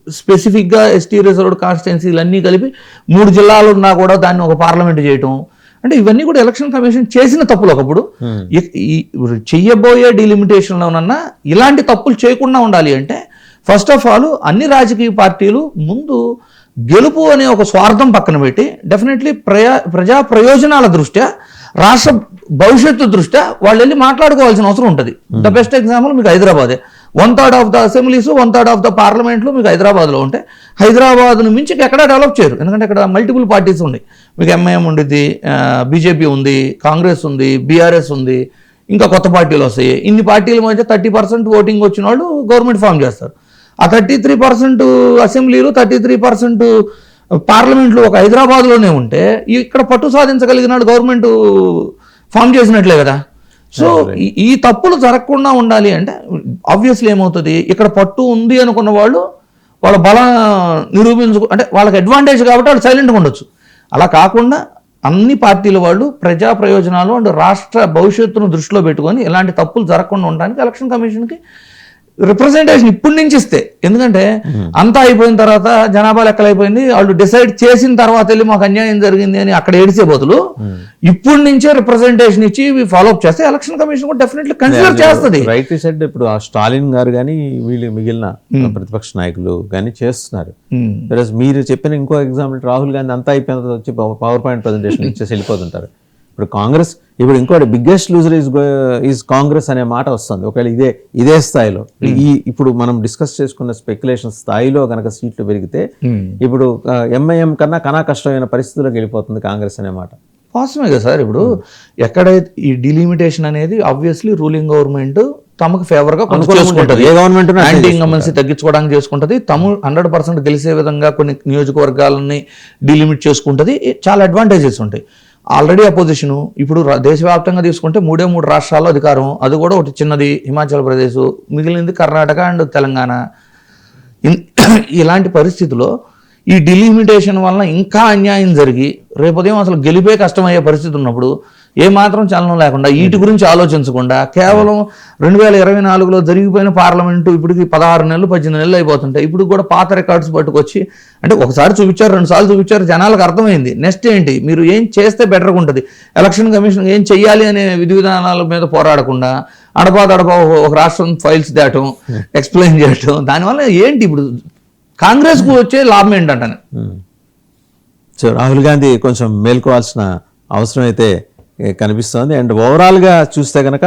స్పెసిఫిక్గా ఎస్టీ రిజర్వ్డ్ కాన్స్టిట్యున్సీలు అన్నీ కలిపి 3 జిల్లాలు ఉన్నా కూడా దాన్ని ఒక పార్లమెంట్ చేయటం, అంటే ఇవన్నీ కూడా ఎలక్షన్ కమిషన్ చేసిన తప్పులు. ఒకప్పుడు చెయ్యబోయే డిలిమిటేషన్లోనన్నా ఇలాంటి తప్పులు చేయకుండా ఉండాలి అంటే ఫస్ట్ ఆఫ్ ఆల్ అన్ని రాజకీయ పార్టీలు ముందు గెలుపు అనే ఒక స్వార్థం పక్కన పెట్టి డెఫినెట్లీ ప్రజా ప్రయోజనాల దృష్ట్యా, రాష్ట్ర భవిష్యత్తు దృష్ట్యా వాళ్ళు వెళ్ళి మాట్లాడుకోవాల్సిన అవసరం ఉంటుంది. ద బెస్ట్ ఎగ్జాంపుల్ మీకు హైదరాబాదే. 1/3 of the assemblies, 1/3 of the పార్లమెంట్లు మీకు హైదరాబాద్లో ఉంటే హైదరాబాద్ను మించి ఎక్కడా డెవలప్ చేయరు. ఎందుకంటే ఇక్కడ మల్టిపుల్ పార్టీస్ ఉన్నాయి. మీకు ఎంఐఎం ఉండిద్ది, బీజేపీ ఉంది, కాంగ్రెస్ ఉంది, బీఆర్ఎస్ ఉంది, ఇంకా కొత్త పార్టీలు వస్తాయి. ఇన్ని పార్టీల మధ్య 30% ఓటింగ్ వచ్చిన వాళ్ళు గవర్నమెంట్ ఫామ్ చేస్తారు. ఆ 33% అసెంబ్లీలు, 33% పార్లమెంట్లు ఒక హైదరాబాద్లోనే ఉంటే ఇక్కడ పట్టు సాధించగలిగిన గవర్నమెంట్ ఫామ్ చేసినట్లే కదా. సో ఈ తప్పులు జరగకుండా ఉండాలి అంటే ఆబ్వియస్లీ ఏమవుతుంది, ఇక్కడ పట్టు ఉంది అనుకున్న వాళ్ళు వాళ్ళ బలం అంటే వాళ్ళకి అడ్వాంటేజ్ కాబట్టి వాళ్ళు సైలెంట్గా ఉండొచ్చు. అలా కాకుండా అన్ని పార్టీల వాళ్ళు ప్రజా ప్రయోజనాలు అండ్ రాష్ట్ర భవిష్యత్తును దృష్టిలో పెట్టుకొని ఇలాంటి తప్పులు జరగకుండా ఉండడానికి ఎలక్షన్ కమిషన్కి రిప్రజెంటేషన్ ఇప్పటి నుంచి ఇస్తే, ఎందుకంటే అంతా అయిపోయిన తర్వాత జనాభా లెక్కలైపోయింది, వాళ్ళు డిసైడ్ చేసిన తర్వాత వెళ్ళి మాకు అన్యాయం జరిగింది అని అక్కడ ఏడిసే బదులు ఇప్పటి నుంచే రిప్రజెంటేషన్ ఇచ్చి ఫాలోఅప్ చేస్తే ఎలక్షన్ కమిషన్ కూడా డెఫినెట్లీ కన్సిడర్ చేస్తుంది. రైట్ సెడ్ ఇప్పుడు ఆ స్టాలిన్ గారు కానీ వీళ్ళు మిగిలిన ప్రతిపక్ష నాయకులు కానీ చేస్తున్నారు. మీరు చెప్పిన ఇంకో ఎగ్జాంపుల్ రాహుల్ గాంధీ అంతా అయిపోయిన తర్వాత వచ్చి పవర్ పాయింట్ ప్రజెంటేషన్ ఇచ్చేసి వెళ్ళిపోతుంటారు. ఇప్పుడు కాంగ్రెస్ ఇప్పుడు ఇంకోటి బిగ్గెస్ట్ లూజర్ ఈజ్ కాంగ్రెస్ అనే మాట వస్తుంది. ఒకవేళ ఇదే స్థాయిలో ఇప్పుడు మనం డిస్కస్ చేసుకున్న స్పెక్యులేషన్ స్థాయిలో కనుక సీట్లు పెరిగితే ఇప్పుడు ఎంఐఎం కన్నా కష్టమైన పరిస్థితుల్లోకి వెళ్ళిపోతుంది కాంగ్రెస్ అనే మాట వాస్తవమే కదా సార్. ఇప్పుడు ఎక్కడైతే ఈ డిలిమిటేషన్ అనేది ఆబ్వియస్లీ రూలింగ్ గవర్నమెంట్ తమకు ఫేవర్ గా చేసుకుంటది, యాంటీ ఇన్కంబెన్సీ తగ్గించుకోవడానికి చేసుకుంటది, తమ 100% గెలిచే విధంగా కొన్ని నియోజకవర్గాలని డిలిమిట్ చేసుకుంటది, చాలా అడ్వాంటేజెస్ ఉంటాయి. ఆల్రెడీ అపోజిషను ఇప్పుడు దేశవ్యాప్తంగా తీసుకుంటే 3 రాష్ట్రాల్లో అధికారం, అది కూడా ఒకటి చిన్నది హిమాచల్ ప్రదేశ్, మిగిలింది కర్ణాటక అండ్ తెలంగాణ. ఇలాంటి పరిస్థితిలో ఈ డిలిమిటేషన్ వలన ఇంకా అన్యాయం జరిగి రేపొదయం అసలు గెలిపే కష్టమయ్యే పరిస్థితి ఉన్నప్పుడు ఏమాత్రం చలనం లేకుండా వీటి గురించి ఆలోచించకుండా కేవలం 2024లో జరిగిపోయిన పార్లమెంటు ఇప్పటికి 16 నెలలు 18 నెలలు అయిపోతుంటాయి. ఇప్పుడు కూడా పాత రికార్డ్స్ పట్టుకొచ్చి అంటే ఒకసారి చూపించారు, 2 సార్లు చూపించారు, జనాలకు అర్థమైంది. నెక్స్ట్ ఏంటి, మీరు ఏం చేస్తే బెటర్గా ఉంటుంది, ఎలక్షన్ కమిషన్ ఏం చెయ్యాలి అనే విధి విధానాల మీద పోరాడకుండా అడపా ఒక రాష్ట్రం ఫైల్స్ దాటం, ఎక్స్ప్లెయిన్ చేయటం, దానివల్ల ఏంటి ఇప్పుడు కాంగ్రెస్కు వచ్చే లాభం ఏంటంటాను. సో రాహుల్ గాంధీ కొంచెం మేల్కోవాల్సిన అవసరం అయితే కనిపిస్తోంది. అండ్ ఓవరాల్గా చూస్తే కనుక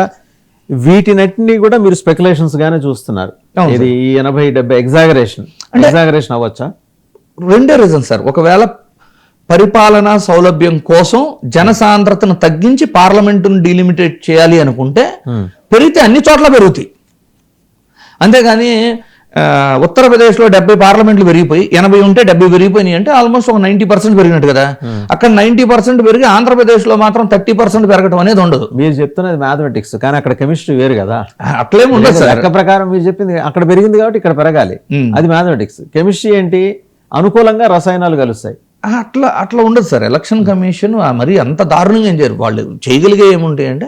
వీటినటిని కూడా మీరు స్పెక్యులేషన్స్ గానే చూస్తున్నారు. ఇది 80-70 ఎగ్జాగరేషన్ అవ్వచ్చా? 2 reasons sir. ఒకవేళ పరిపాలనా సౌలభ్యం కోసం జనసాంద్రతను తగ్గించి పార్లమెంటును డిలిమిటేట్ చేయాలి అనుకుంటే పెరిగితే అన్ని చోట్ల పెరుగుతాయి. అంతేగాని ఉత్తరప్రదేశ్లో 70 పార్లమెంట్లు పెరిగిపోయి 80 ఉంటే 70 పెరిగిపోయినాయి అంటే ఆల్మోస్ట్ ఒక 90% పెరిగినట్టు కదా. అక్కడ 90% పెరిగి ఆంధ్రప్రదేశ్లో మాత్రం 30% పెరగడం అనేది ఉండదు. మీరు చెప్తున్నది మ్యాథమెటిక్స్, కానీ అక్కడ కెమిస్ట్రీ వేరు కదా. అట్లేం ఉండదు సార్. లెక్క ప్రకారం మీరు చెప్పింది అక్కడ పెరిగింది కాబట్టి ఇక్కడ పెరగాలి, అది మ్యాథమెటిక్స్. కెమిస్ట్రీ ఏంటి, అనుకూలంగా రసాయనాలు కలుస్తాయి. అట్లా ఉండదు సార్. ఎలక్షన్ కమిషన్ మరి అంత దారుణంగా ఏం చేయరు. వాళ్ళు చేయగలిగే ఏముంటాయి అంటే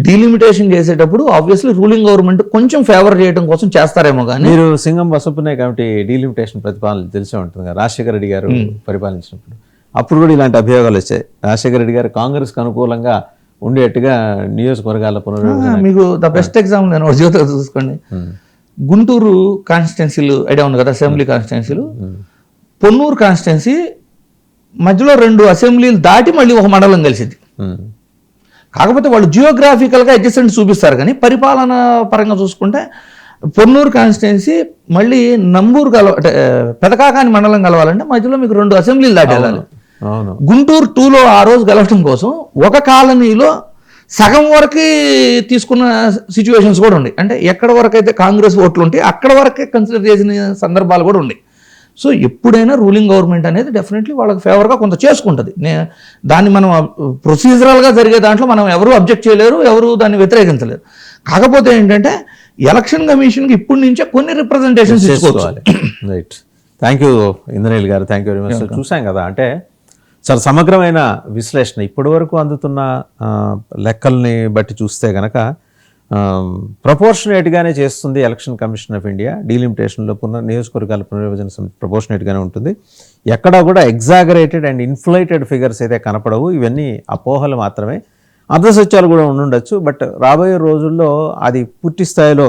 డీలిమిటేషన్ చేసేటప్పుడు ఆబ్వియస్లీ రూలింగ్ గవర్నమెంట్ కొంచెం ఫేవర్ చేయడం కోసం చేస్తారేమో. కానీ మీరు సింగం బసవపున్నయ్య కమిటీ డీలిమిటేషన్ ప్రతిపాదన తెలిసే ఉంటుంది కదా, రాజశేఖర రెడ్డి గారు పరిపాలించినప్పుడు. అప్పుడు కూడా ఇలాంటి అభియోగాలు వచ్చాయి. రాజశేఖర రెడ్డి గారు కాంగ్రెస్కి అనుకూలంగా ఉండేట్టుగా నియోజకవర్గాల పునర్విభజన. మీకు ద బెస్ట్ ఎగ్జాంపుల్ నేను ఒక జీవితం చూసుకోండి. గుంటూరు కాన్స్టిట్యున్సీలు ఐడియా ఉంది కదా, అసెంబ్లీ కాన్స్టిట్యున్సీలు. పొన్నూరు కాన్స్టిట్యున్సీ మధ్యలో 2 అసెంబ్లీలు దాటి మళ్ళీ ఒక మండలం కలిసింది. కాకపోతే వాళ్ళు జియోగ్రాఫికల్గా అడ్జసెంట్ చూపిస్తారు, కానీ పరిపాలన పరంగా చూసుకుంటే పొన్నూరు కాన్స్టిట్యున్సీ మళ్ళీ నంబూరు అంటే పెదకాకాని మండలం కలవాలంటే మధ్యలో మీకు 2 అసెంబ్లీలు దాటి వెళ్ళాలి. గుంటూరు 2లో ఆ రోజు గెలవటం కోసం ఒక కాలనీలో సగం వరకు తీసుకున్న సిచ్యువేషన్స్ కూడా ఉన్నాయి. అంటే ఎక్కడ వరకు అయితే కాంగ్రెస్ ఓట్లు ఉంటాయి అక్కడ వరకే కన్సిడర్ చేసిన సందర్భాలు కూడా ఉన్నాయి. సో ఎప్పుడైనా రూలింగ్ గవర్నమెంట్ అనేది డెఫినెట్లీ వాళ్ళకి ఫేవర్గా కొంత చేసుకుంటుంది. దాన్ని మనం ప్రొసీజరల్గా జరిగే దాంట్లో మనం ఎవరు అబ్జెక్ట్ చేయలేరు, ఎవరు దాన్ని వ్యతిరేకించలేరు. కాకపోతే ఏంటంటే ఎలక్షన్ కమిషన్కి ఇప్పటి నుంచే కొన్ని రిప్రజెంటేషన్స్ తీసుకోవాలి. రైట్, థ్యాంక్ యూ ఇంద్రనీల్ గారు, థ్యాంక్ యూ వెరీ మచ్. చూసాం కదా, అంటే చాలా సమగ్రమైన విశ్లేషణ. ఇప్పటి వరకు అందుతున్న లెక్కల్ని బట్టి చూస్తే కనుక ప్రపోర్షనేట్గానే చేస్తుంది ఎలక్షన్ కమిషన్ ఆఫ్ ఇండియా. డీలిమిటేషన్లో నియోజకవర్గాల పునర్విభజన ప్రపోర్షనేట్గానే ఉంటుంది. ఎక్కడా కూడా ఎగ్జాగరేటెడ్ అండ్ ఇన్ఫ్లేటెడ్ ఫిగర్స్ అయితే కనపడవు. ఇవన్నీ అపోహలు మాత్రమే, అర్ధసత్యాలు కూడా ఉండుండొచ్చు. బట్ రాబోయే రోజుల్లో అది పూర్తి స్థాయిలో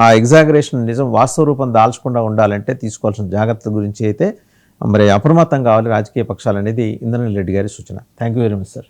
ఆ ఎగ్జాగరేషన్ నిజం వాస్తవ రూపం దాల్చకుండా ఉండాలంటే తీసుకోవాల్సిన జాగ్రత్తల గురించి అయితే మరి అప్రమత్తం కావాలి రాజకీయ పక్షాలు అనేది ఇంద్రనీల్ రెడ్డి గారి సూచన. Thank you very much sir.